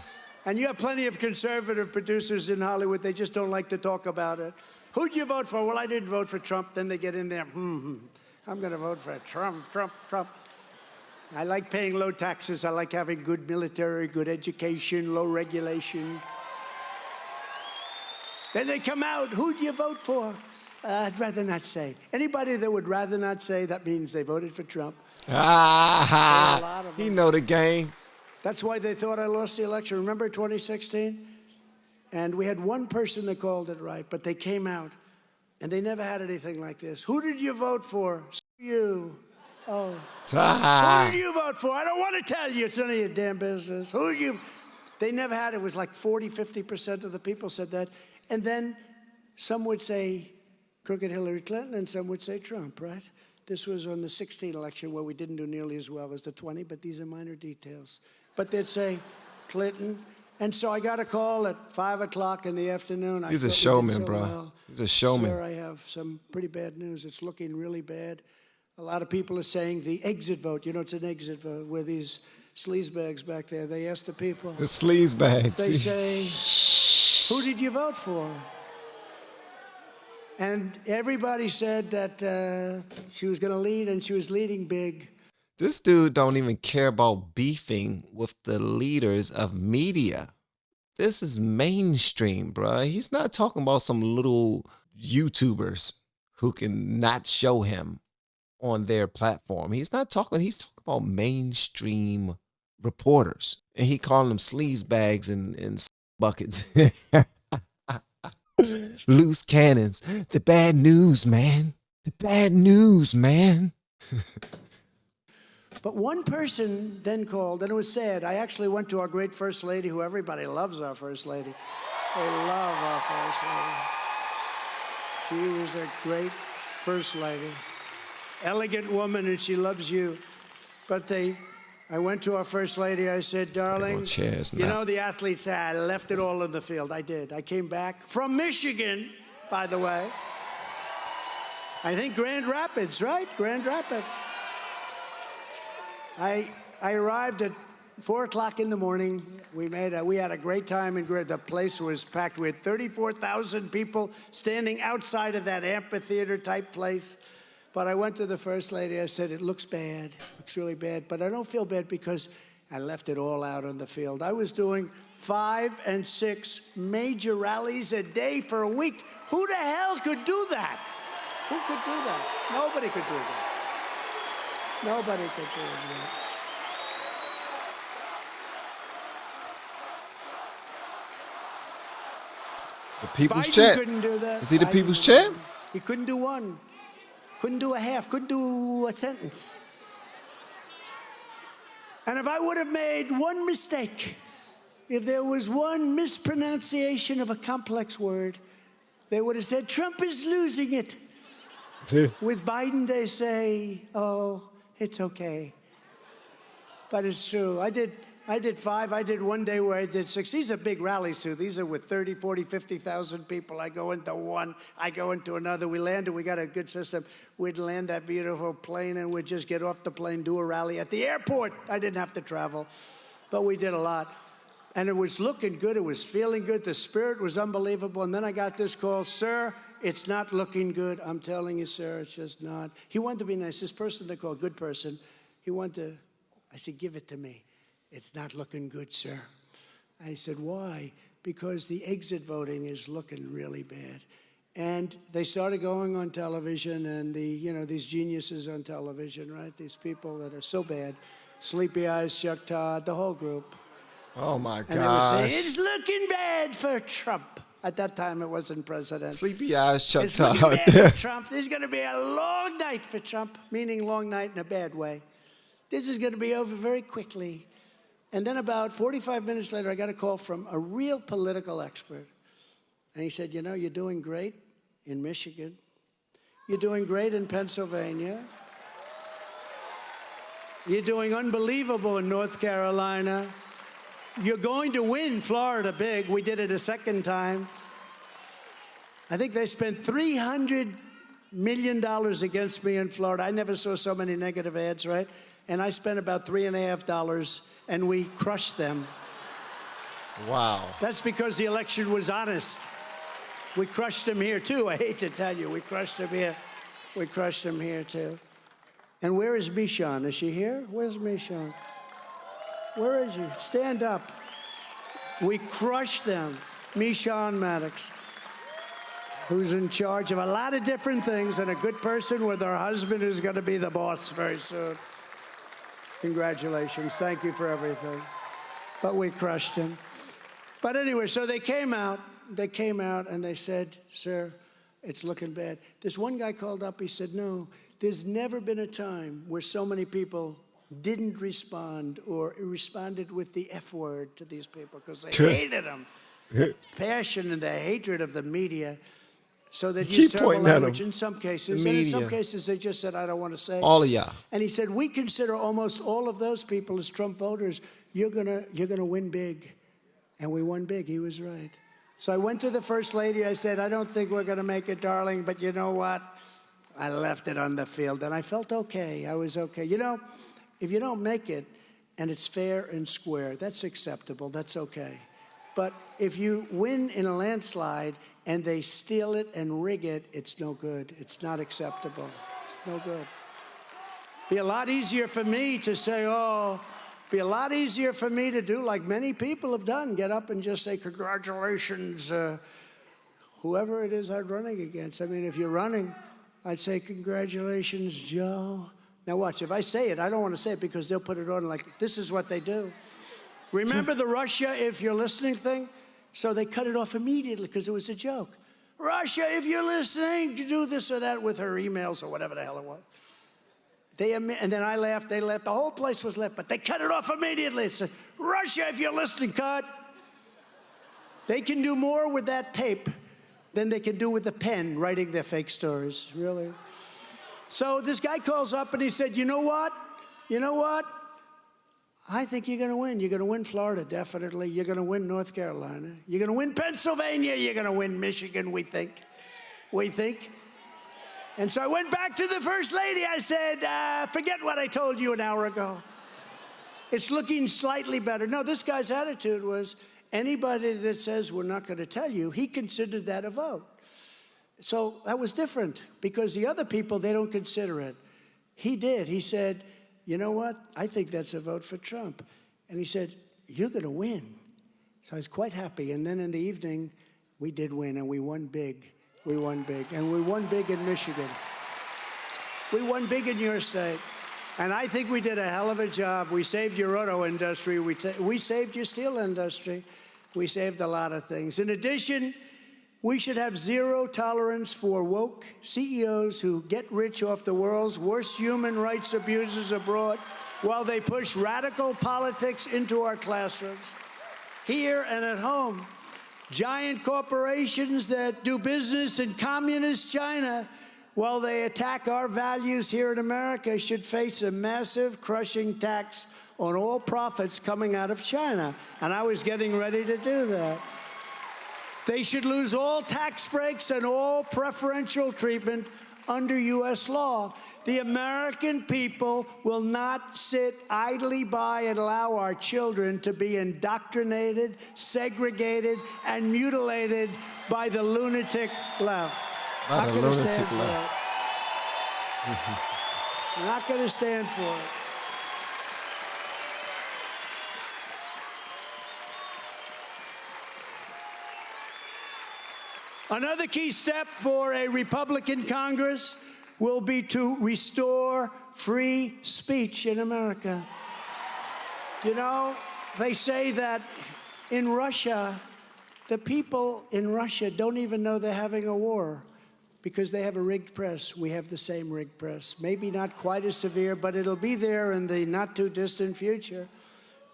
And you have plenty of conservative producers in Hollywood. They just don't like to talk about it. Who'd you vote for? Well, I didn't vote for Trump. Then they get in there. I'm going to vote for Trump. I like paying low taxes. I like having good military, good education, low regulation. Then they come out. Who'd you vote for? I'd rather not say. Anybody that would rather not say, that means they voted for Trump. He know the game. That's why they thought I lost the election. Remember 2016? And we had one person that called it right, but they came out, and they never had anything like this. Who did you vote for? You. Oh. Who did you vote for? I don't want to tell you. It's none of your damn business. Who did you? They never had it. It was like 40, 50% of the people said that. And then some would say crooked Hillary Clinton, and some would say Trump, right? This was on the 16 election where we didn't do nearly as well as the 20, but these are minor details. But they'd say Clinton. And so I got a call at 5 o'clock in the afternoon. He's a showman, bro. He's a showman. Sir, I have some pretty bad news. It's looking really bad. A lot of people are saying the exit vote. You know, it's an exit vote where these sleazebags back there, they ask the people. The sleazebags. They say, who did you vote for? And everybody said that she was going to lead, and she was leading big. This dude don't even care about beefing with the leaders of media. This is mainstream, bro. He's not talking about some little YouTubers who can not show him on their platform. He's talking about mainstream reporters. And he calling them sleazebags and buckets. Loose cannons. The bad news, man. The bad news, man. But one person then called, and it was sad. I actually went to our great First Lady, who everybody loves our First Lady. They love our First Lady. She was a great First Lady. Elegant woman, and she loves you. But I went to our First Lady, I said, darling, chairs you now. know, the athletes say, I left it all in the field. I did. I came back from Michigan, by the way. I think Grand Rapids, right? Grand Rapids. I arrived at 4 o'clock in the morning. We had a great time, and the place was packed. We had 34,000 people standing outside of that amphitheater-type place. But I went to the First Lady. I said, it looks bad, looks really bad. But I don't feel bad because I left it all out on the field. I was doing 5 and 6 major rallies a day for a week. Who the hell could do that? Who could do that? Nobody could do that. Nobody could do that. The people's Biden champ. couldn't do that. Is he the Biden people's couldn't champ? do it. He couldn't do one. Couldn't do a half. Couldn't do a sentence. And if I would have made one mistake, if there was one mispronunciation of a complex word, they would have said, Trump is losing it. With Biden, they say, oh, it's okay. But it's true. I did 5. I did one day where I did 6. These are big rallies, too. These are with 30, 40, 50,000 people. I go into one. I go into another. We landed. We got a good system. We'd land that beautiful plane, and we'd just get off the plane, do a rally at the airport. I didn't have to travel. But we did a lot. And it was looking good. It was feeling good. The spirit was unbelievable. And then I got this call, sir, it's not looking good. I'm telling you, sir, it's just not. He wanted to be nice. This person they call a good person, he wanted to, I said, give it to me. It's not looking good, sir. I said, why? Because the exit voting is looking really bad. And they started going on television, and these geniuses on television, right? These people that are so bad. Sleepy Eyes, Chuck Todd, the whole group. Oh, my And they were saying, gosh. it's looking bad for Trump. At that time, it wasn't president. Sleepy Eyes, Chuck It's looking Todd. bad for Trump. This is going to be a long night for Trump, meaning long night in a bad way. This is going to be over very quickly. And then about 45 minutes later, I got a call from a real political expert. And he said, you're doing great in Michigan. You're doing great in Pennsylvania. You're doing unbelievable in North Carolina. You're going to win Florida big. We did it a second time. I think they spent $300 million against me in Florida. I never saw so many negative ads, right? And I spent about $3.50, and we crushed them. Wow. That's because the election was honest. We crushed them here, too. I hate to tell you, we crushed them here. We crushed them here, too. And where is Michon? Is she here? Where's Michon? Where is she? Stand up. We crushed them. Michon Maddox, who's in charge of a lot of different things, and a good person with her husband who's going to be the boss very soon. Congratulations. Thank you for everything. But we crushed him. But anyway, so they came out and they said, sir, it's looking bad. This one guy called up, he said, no, there's never been a time where so many people didn't respond or responded with the F word to these people because they hated them. The passion and the hatred of the media. So they used terrible language in some cases. And in some cases, they just said, I don't want to say. All of y'all. And he said, we consider almost all of those people as Trump voters. You're gonna win big. And we won big. He was right. So I went to the First Lady. I said, I don't think we're going to make it, darling, but you know what? I left it on the field, and I felt okay. I was okay. If you don't make it, and it's fair and square, that's acceptable. That's okay. But if you win in a landslide and they steal it and rig it, it's no good. It's not acceptable. It's no good. Be a lot easier for me to say, be a lot easier for me to do like many people have done, get up and just say, congratulations, whoever it is I'm running against. I mean, if you're running, I'd say, congratulations, Joe. Now watch, if I say it, I don't want to say it because they'll put it on like, this is what they do. Remember the Russia, if you're listening thing? So they cut it off immediately because it was a joke. Russia, if you're listening, to do this or that with her emails or whatever the hell it was. And then I laughed, they laughed, the whole place was left, but they cut it off immediately. It said, Russia, if you're listening, cut. They can do more with that tape than they can do with the pen writing their fake stories, really. So this guy calls up and he said, you know what? You know what? I think you're going to win. You're going to win Florida, definitely. You're going to win North Carolina. You're going to win Pennsylvania. You're going to win Michigan, we think. We think. And so I went back to the First Lady. I said, forget what I told you an hour ago. It's looking slightly better. No, this guy's attitude was, anybody that says we're not going to tell you, he considered that a vote. So that was different, because the other people, they don't consider it. He did. He said, you know what? I think that's a vote for Trump. And he said, you're going to win. So I was quite happy. And then in the evening, we did win, and we won big. We won big. And we won big in Michigan. We won big in your state. And I think we did a hell of a job. We saved your auto industry. We saved your steel industry. We saved a lot of things. In addition, we should have zero tolerance for woke CEOs who get rich off the world's worst human rights abuses abroad while they push radical politics into our classrooms. Here and at home, giant corporations that do business in communist China while they attack our values here in America should face a massive, crushing tax on all profits coming out of China. And I was getting ready to do that. They should lose all tax breaks and all preferential treatment under U.S. law. The American people will not sit idly by and allow our children to be indoctrinated, segregated, and mutilated by the lunatic left. Not the lunatic left. We're not going to stand for it. Another key step for a Republican Congress will be to restore free speech in America. You know, they say that in Russia, the people in Russia don't even know they're having a war because they have a rigged press. We have the same rigged press. Maybe not quite as severe, but it'll be there in the not-too-distant future.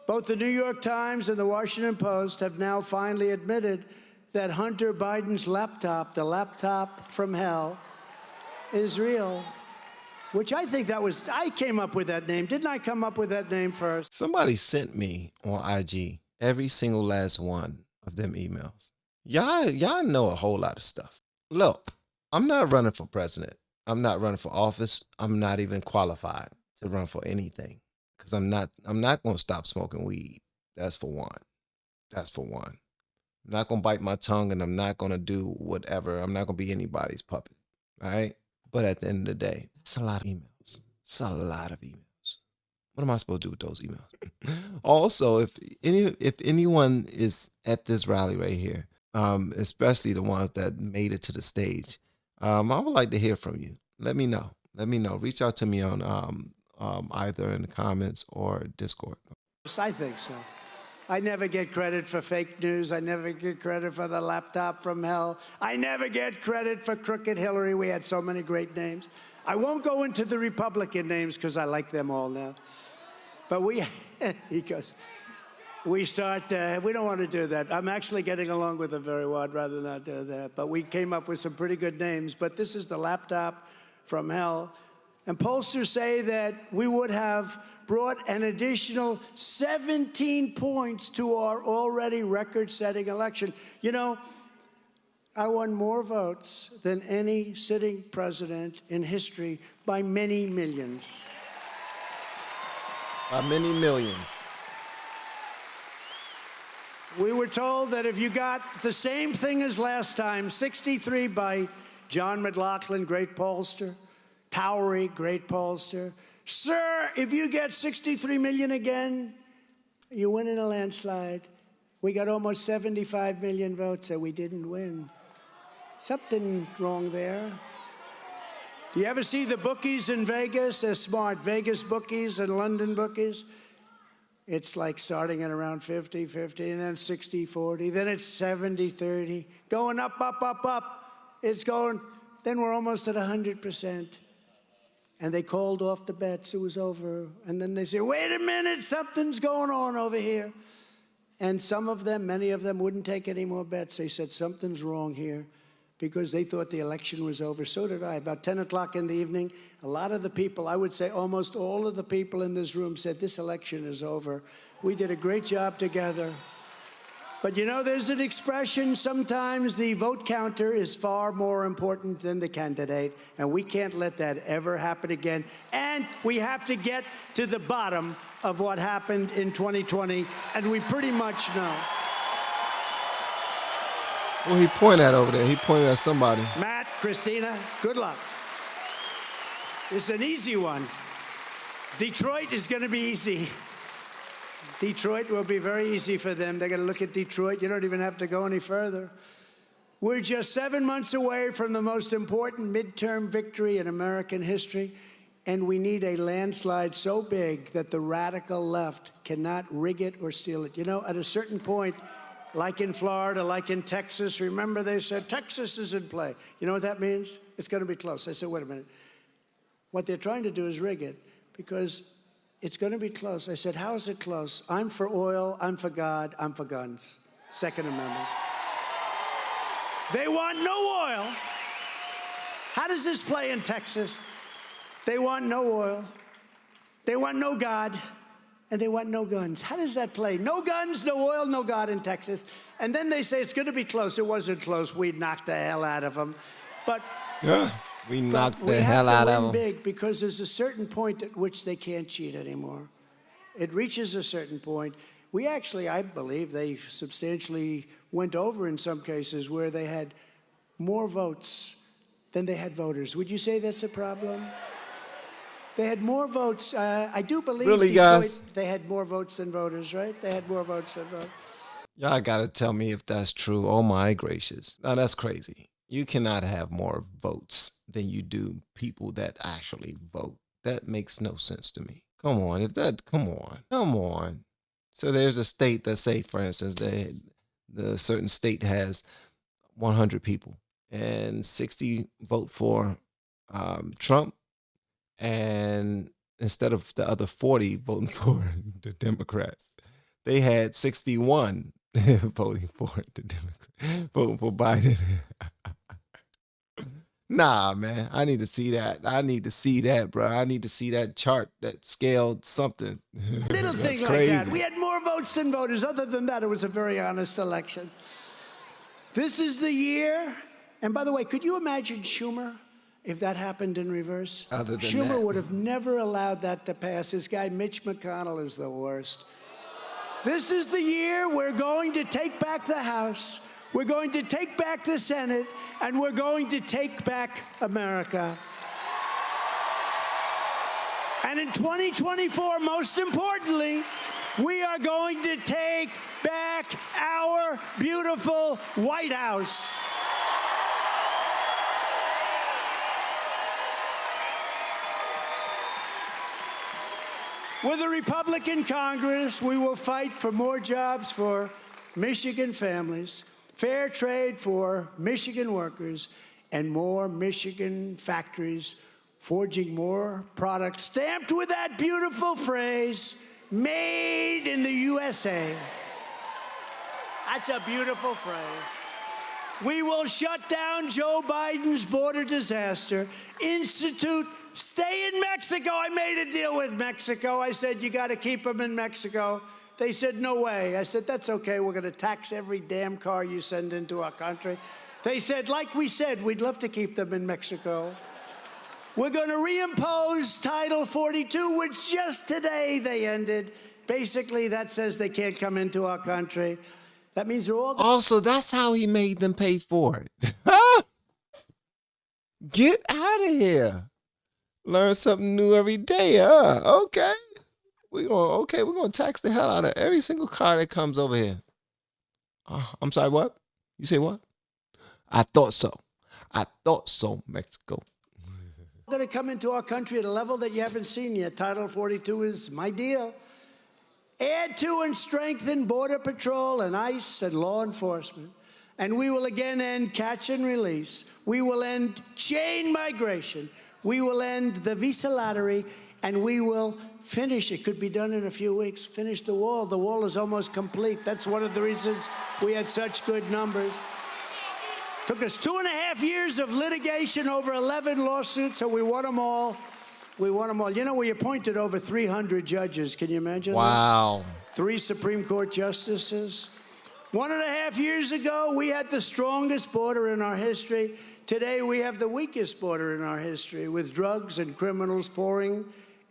Both the New York Times and the Washington Post have now finally admitted that Hunter Biden's laptop, the laptop from hell, is real, which I think that was, I came up with that name. Didn't I come up with that name first? Somebody sent me on IG every single last one of them emails. Y'all know a whole lot of stuff. Look, I'm not running for president. I'm not running for office. I'm not even qualified to run for anything because I'm not going to stop smoking weed. That's for one. That's for one. I'm not going to bite my tongue, and I'm not going to do whatever. I'm not going to be anybody's puppet. All right? But at the end of the day, it's a lot of emails. It's a lot of emails. What am I supposed to do with those emails? Also, if anyone is at this rally right here, especially the ones that made it to the stage, I would like to hear from you. Let me know. Let me know. Reach out to me on either in the comments or Discord. I think so. I never get credit for fake news. I never get credit for the laptop from hell. I never get credit for Crooked Hillary. We had so many great names. I won't go into the Republican names because I like them all now. But because we don't want to do that. I'm actually getting along with them very well. I'd rather not do that. But we came up with some pretty good names. But this is the laptop from hell. And pollsters say that we would have brought an additional 17 points to our already record-setting election. You know, I won more votes than any sitting president in history by many millions. By many millions. We were told that if you got the same thing as last time, 63 by John McLaughlin, great pollster, Towery, great pollster. Sir, if you get 63 million again, you win in a landslide. We got almost 75 million votes, and we didn't win. Something wrong there. Do you ever see the bookies in Vegas? They're smart. Vegas bookies and London bookies. It's like starting at around 50-50, and then 60-40, then it's 70-30, going up, up, up, up. It's going, then we're almost at 100%. And they called off the bets. It was over. And then they say, wait a minute, something's going on over here. And some of them, many of them, wouldn't take any more bets. They said something's wrong here because they thought the election was over. So did I. About 10 o'clock in the evening, a lot of the people, I would say almost all of the people in this room said this election is over. We did a great job together. But you know, there's an expression, sometimes the vote counter is far more important than the candidate, and we can't let that ever happen again. And we have to get to the bottom of what happened in 2020, and we pretty much know. Well, he pointed at over there. He pointed at somebody. Matt, Christina, good luck. It's an easy one. Detroit is going to be easy. Detroit will be very easy for them. They're going to look at Detroit. You don't even have to go any further. We're just 7 months away from the most important midterm victory in American history, and we need a landslide so big that the radical left cannot rig it or steal it. You know, at a certain point, like in Florida, like in Texas, remember they said, Texas is in play. You know what that means? It's going to be close. I said, wait a minute. What they're trying to do is rig it because it's going to be close. I said, how is it close? I'm for oil, I'm for God, I'm for guns. Second Amendment. They want no oil. How does this play in Texas? They want no oil. They want no God. And they want no guns. How does that play? No guns, no oil, no God in Texas. And then they say it's going to be close. It wasn't close. We knocked the hell out of them. But we knocked the hell out of them. Big because there's a certain point at which they can't cheat anymore. It reaches a certain point. We actually, I believe, they substantially went over in some cases where they had more votes than they had voters. Would you say that's a problem? They had more votes. I do believe really, Detroit, guys? They had more votes than voters, right? They had more votes than voters. Y'all gotta tell me if that's true. Oh my gracious. Now that's crazy. You cannot have more votes than you do people that actually vote. That makes no sense to me. Come on. So there's a state that say, for instance, the certain state has 100 people and 60 vote for Trump. And instead of the other 40 voting for the Democrats, they had 61 voting for the Democrats, voting for Biden. Nah, man, I need to see that. I need to see that, bro. I need to see that chart, that scaled something. Little thing like that. We had more votes than voters. Other than that, it was a very honest election. This is the year. And by the way, could you imagine Schumer? If that happened in reverse, Schumer would have never allowed that to pass. This guy, Mitch McConnell, is the worst. This is the year we're going to take back the House, we're going to take back the Senate, and we're going to take back America. And in 2024, most importantly, we are going to take back our beautiful White House. With a Republican Congress, we will fight for more jobs for Michigan families, fair trade for Michigan workers, and more Michigan factories forging more products stamped with that beautiful phrase, made in the USA. That's a beautiful phrase. We will shut down Joe Biden's border disaster, institute stay in Mexico. I made a deal with Mexico. I said, you got to keep them in Mexico. They said, no way. I said, that's okay. We're going to tax every damn car you send into our country. They said, like we said, we'd love to keep them in Mexico. We're going to reimpose Title 42, which just today they ended. Basically, that says they can't come into our country. That means they're all... Also, that's how he made them pay for it. Get out of here. Learn something new every day, huh? Okay. We're gonna tax the hell out of every single car that comes over here. I'm sorry, what? You say what? I thought so, Mexico. Going to come into our country at a level that you haven't seen yet. Title 42 is my deal. Add to and strengthen Border Patrol and ICE and law enforcement. And we will again end catch and release. We will end chain migration. We will end the visa lottery, and we will finish. It could be done in a few weeks. Finish the wall. The wall is almost complete. That's one of the reasons we had such good numbers. Took us 2.5 years of litigation over 11 lawsuits, so we won them all. We won them all. You know, we appointed over 300 judges. Can you imagine? Wow. That? 3 Supreme Court justices. 1.5 years ago, we had the strongest border in our history. Today, we have the weakest border in our history, with drugs and criminals pouring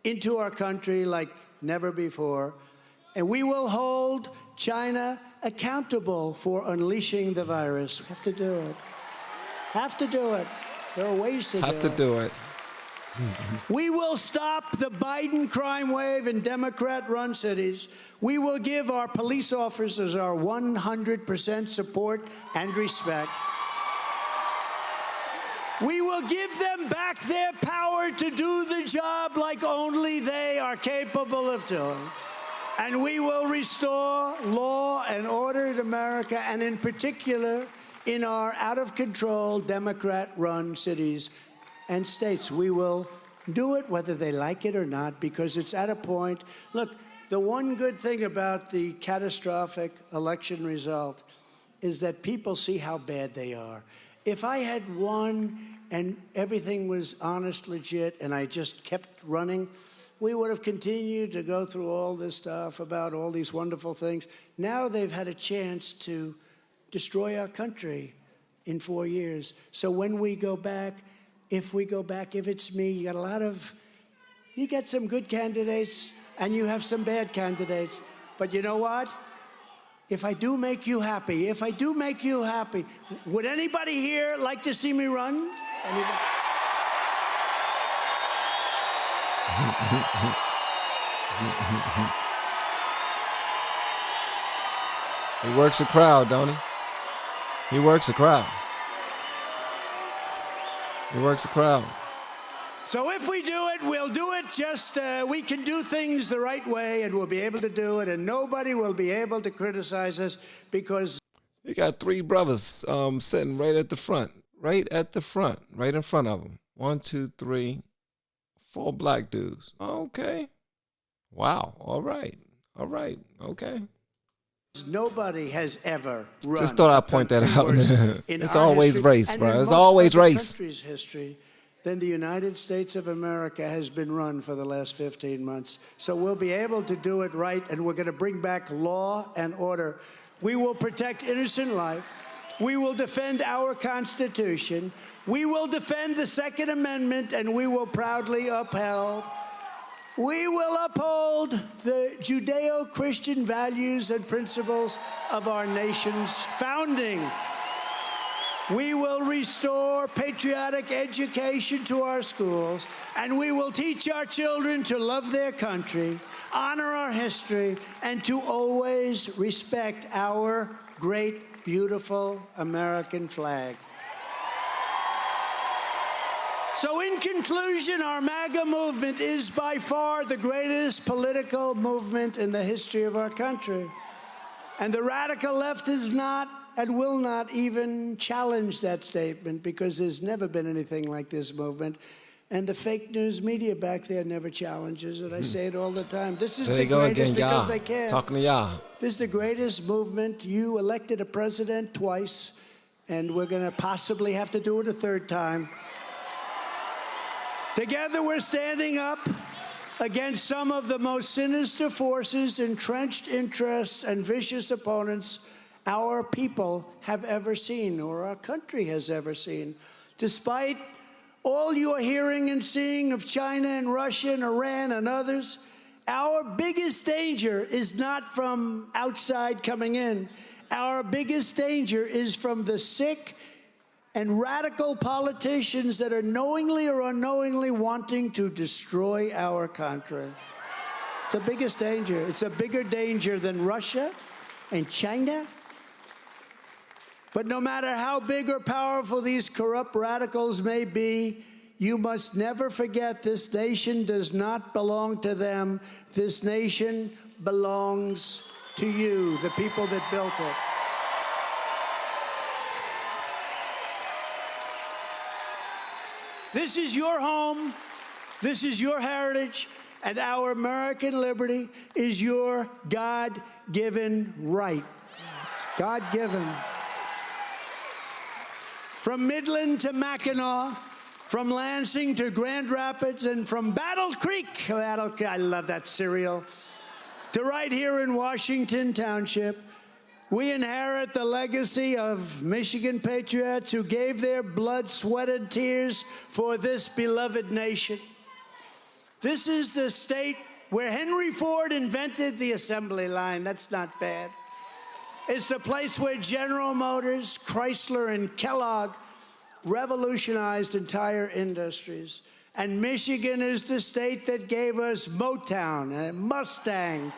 into our country like never before. And we will hold China accountable for unleashing the virus. We have to do it. Have to do it. There are ways to do it. Have to do it. We will stop the Biden crime wave in Democrat-run cities. We will give our police officers our 100% support and respect. We will give them back their power to do the job like only they are capable of doing. And we will restore law and order in America, and in particular, in our out-of-control Democrat-run cities and states. We will do it whether they like it or not, because it's at a point. Look, the one good thing about the catastrophic election result is that people see how bad they are. If I had won and everything was honest, legit, and I just kept running, we would have continued to go through all this stuff about all these wonderful things. Now they've had a chance to destroy our country in 4 years. So when we go back, if it's me, you got some good candidates and you have some bad candidates. But you know what? If I do make you happy, would anybody here like to see me run? Anybody? He works a crowd, don't he? He works a crowd. He works a crowd. So if we do it, we'll do it just, we can do things the right way, and we'll be able to do it, and nobody will be able to criticize us because... You got 3 brothers sitting right at the front, right in front of them. 1, 2, 3, 4 black dudes. Okay. Wow. All right. Okay. Nobody has ever run. Just thought I'd point that out. It's always history, race, bro. It's always race. Country's history, then the United States of America has been run for the last 15 months. So we'll be able to do it right, and we're going to bring back law and order. We will protect innocent life. We will defend our Constitution. We will defend the Second Amendment, and we will proudly uphold. We will uphold the Judeo-Christian values and principles of our nation's founding. We will restore patriotic education to our schools, and we will teach our children to love their country, honor our history, and to always respect our great, beautiful American flag. So in conclusion, our MAGA movement is by far the greatest political movement in the history of our country. And the radical left is not and will not even challenge that statement, because there's never been anything like this movement. And the fake news media back there never challenges it. I say it all the time. This is the greatest because they can. Talking to y'all. This is the greatest movement. You elected a president twice, and we're going to possibly have to do it a third time. Together, we're standing up against some of the most sinister forces, entrenched interests, and vicious opponents our people have ever seen, or our country has ever seen. Despite all you're hearing and seeing of China and Russia and Iran and others, our biggest danger is not from outside coming in. Our biggest danger is from the sick and radical politicians that are knowingly or unknowingly wanting to destroy our country. It's the biggest danger. It's a bigger danger than Russia and China. But no matter how big or powerful these corrupt radicals may be, you must never forget this nation does not belong to them. This nation belongs to you, the people that built it. This is your home. This is your heritage. And our American liberty is your God-given right. It's God-given. From Midland to Mackinac, from Lansing to Grand Rapids, and from Battle Creek, I love that cereal, to right here in Washington Township, we inherit the legacy of Michigan patriots who gave their blood, sweat, and tears for this beloved nation. This is the state where Henry Ford invented the assembly line. That's not bad. It's the place where General Motors, Chrysler, and Kellogg revolutionized entire industries. And Michigan is the state that gave us Motown and Mustang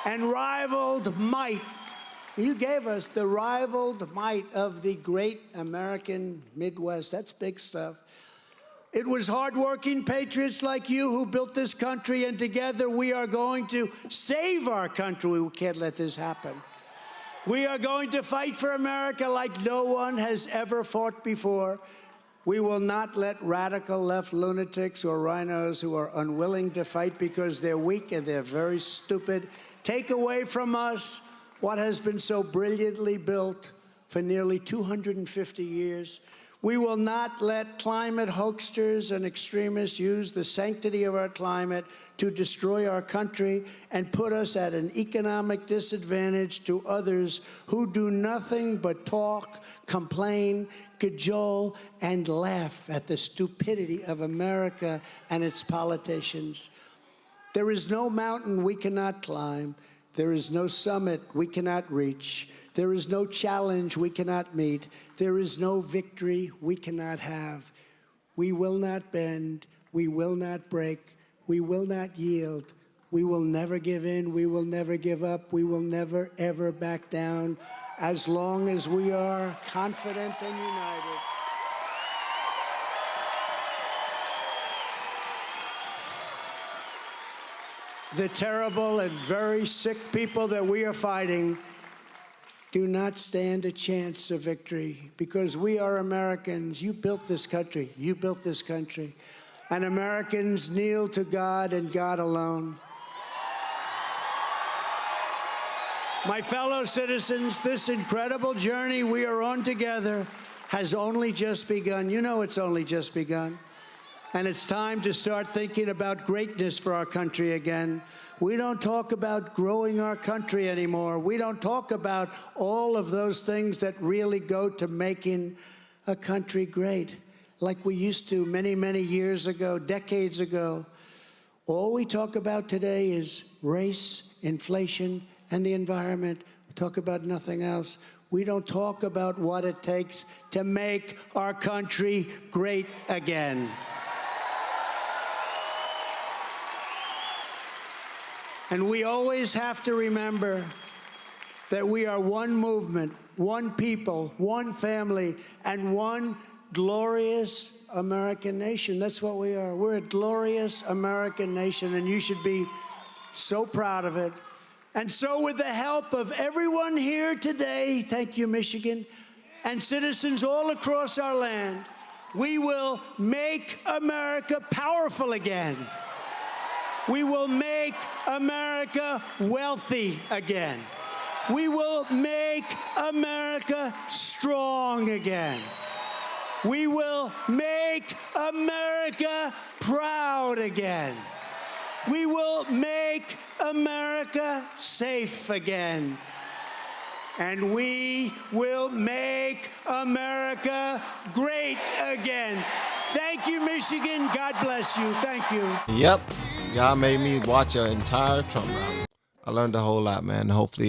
and rivaled might. You gave us the rivaled might of the great American Midwest. That's big stuff. It was hardworking patriots like you who built this country, and together we are going to save our country. We can't let this happen. We are going to fight for America like no one has ever fought before. We will not let radical left lunatics or rhinos who are unwilling to fight because they're weak and they're very stupid take away from us what has been so brilliantly built for nearly 250 years. We will not let climate hoaxers and extremists use the sanctity of our climate to destroy our country and put us at an economic disadvantage to others who do nothing but talk, complain, cajole, and laugh at the stupidity of America and its politicians. There is no mountain we cannot climb. There is no summit we cannot reach. There is no challenge we cannot meet. There is no victory we cannot have. We will not bend. We will not break. We will not yield. We will never give in. We will never give up. We will never, ever back down as long as we are confident and united. The terrible and very sick people that we are fighting do not stand a chance of victory because we are Americans. You built this country. You built this country. And Americans kneel to God and God alone. My fellow citizens, this incredible journey we are on together has only just begun. You know it's only just begun. And it's time to start thinking about greatness for our country again. We don't talk about growing our country anymore. We don't talk about all of those things that really go to making a country great, like we used to many, many years ago, decades ago. All we talk about today is race, inflation, and the environment. We talk about nothing else. We don't talk about what it takes to make our country great again. And we always have to remember that we are one movement, one people, one family, and one glorious American nation. That's what we are. We're a glorious American nation, and you should be so proud of it. And so with the help of everyone here today, thank you, Michigan, and citizens all across our land, we will make America powerful again. We will make America wealthy again. We will make America strong again. We will make America proud again. We will make America safe again. And we will make America great again. Thank you, Michigan. God bless you. Thank you. Yep. Y'all made me watch an entire Trump rally. I learned a whole lot, man. Hopefully,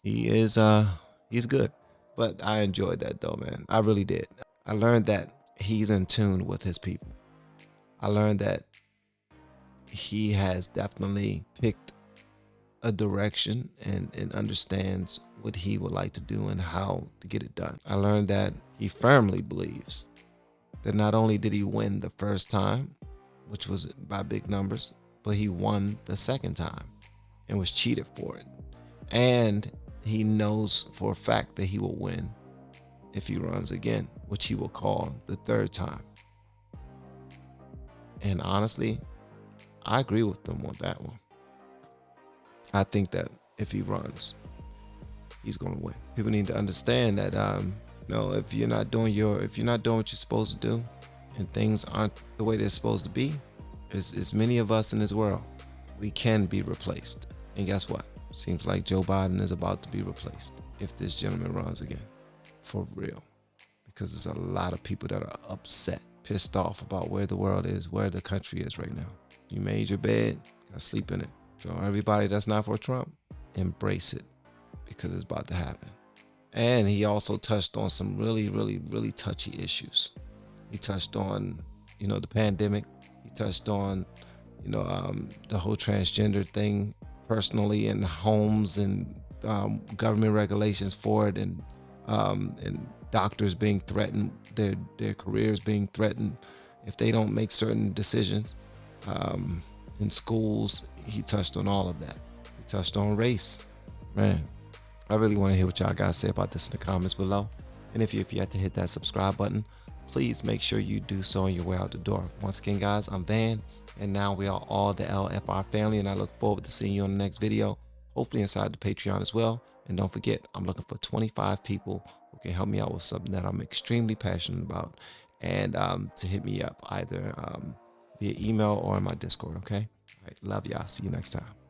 he's good. But I enjoyed that though, man. I really did. I learned that he's in tune with his people. I learned that he has definitely picked a direction and understands what he would like to do and how to get it done. I learned that he firmly believes that not only did he win the first time, which was by big numbers, but he won the second time and was cheated for it. And he knows for a fact that he will win if he runs again, which he will call the third time. And honestly, I agree with them on that one. I think that if he runs, he's going to win. People need to understand that, if you're not doing what you're supposed to do, and things aren't the way they're supposed to be, as many of us in this world, we can be replaced. And guess what? Seems like Joe Biden is about to be replaced if this gentleman runs again, for real. Because there's a lot of people that are upset, pissed off about where the world is, where the country is right now. You made your bed, gotta sleep in it. So everybody that's not for Trump, embrace it, because it's about to happen. And he also touched on some really, really, really touchy issues. He touched on, the pandemic. He touched on, the whole transgender thing personally, and homes, and government regulations for it, and doctors being threatened, their careers being threatened if they don't make certain decisions. In schools, he touched on all of that. He touched on race. Man, I really want to hear what y'all guys say about this in the comments below. And if you have to hit that subscribe button, please make sure you do so on your way out the door. Once again, guys, I'm Van, and now we are all the LFR family, and I look forward to seeing you on the next video, hopefully inside the Patreon as well. And don't forget, I'm looking for 25 people who can help me out with something that I'm extremely passionate about, and to hit me up either via email or in my Discord, okay? All right, love y'all. See you next time.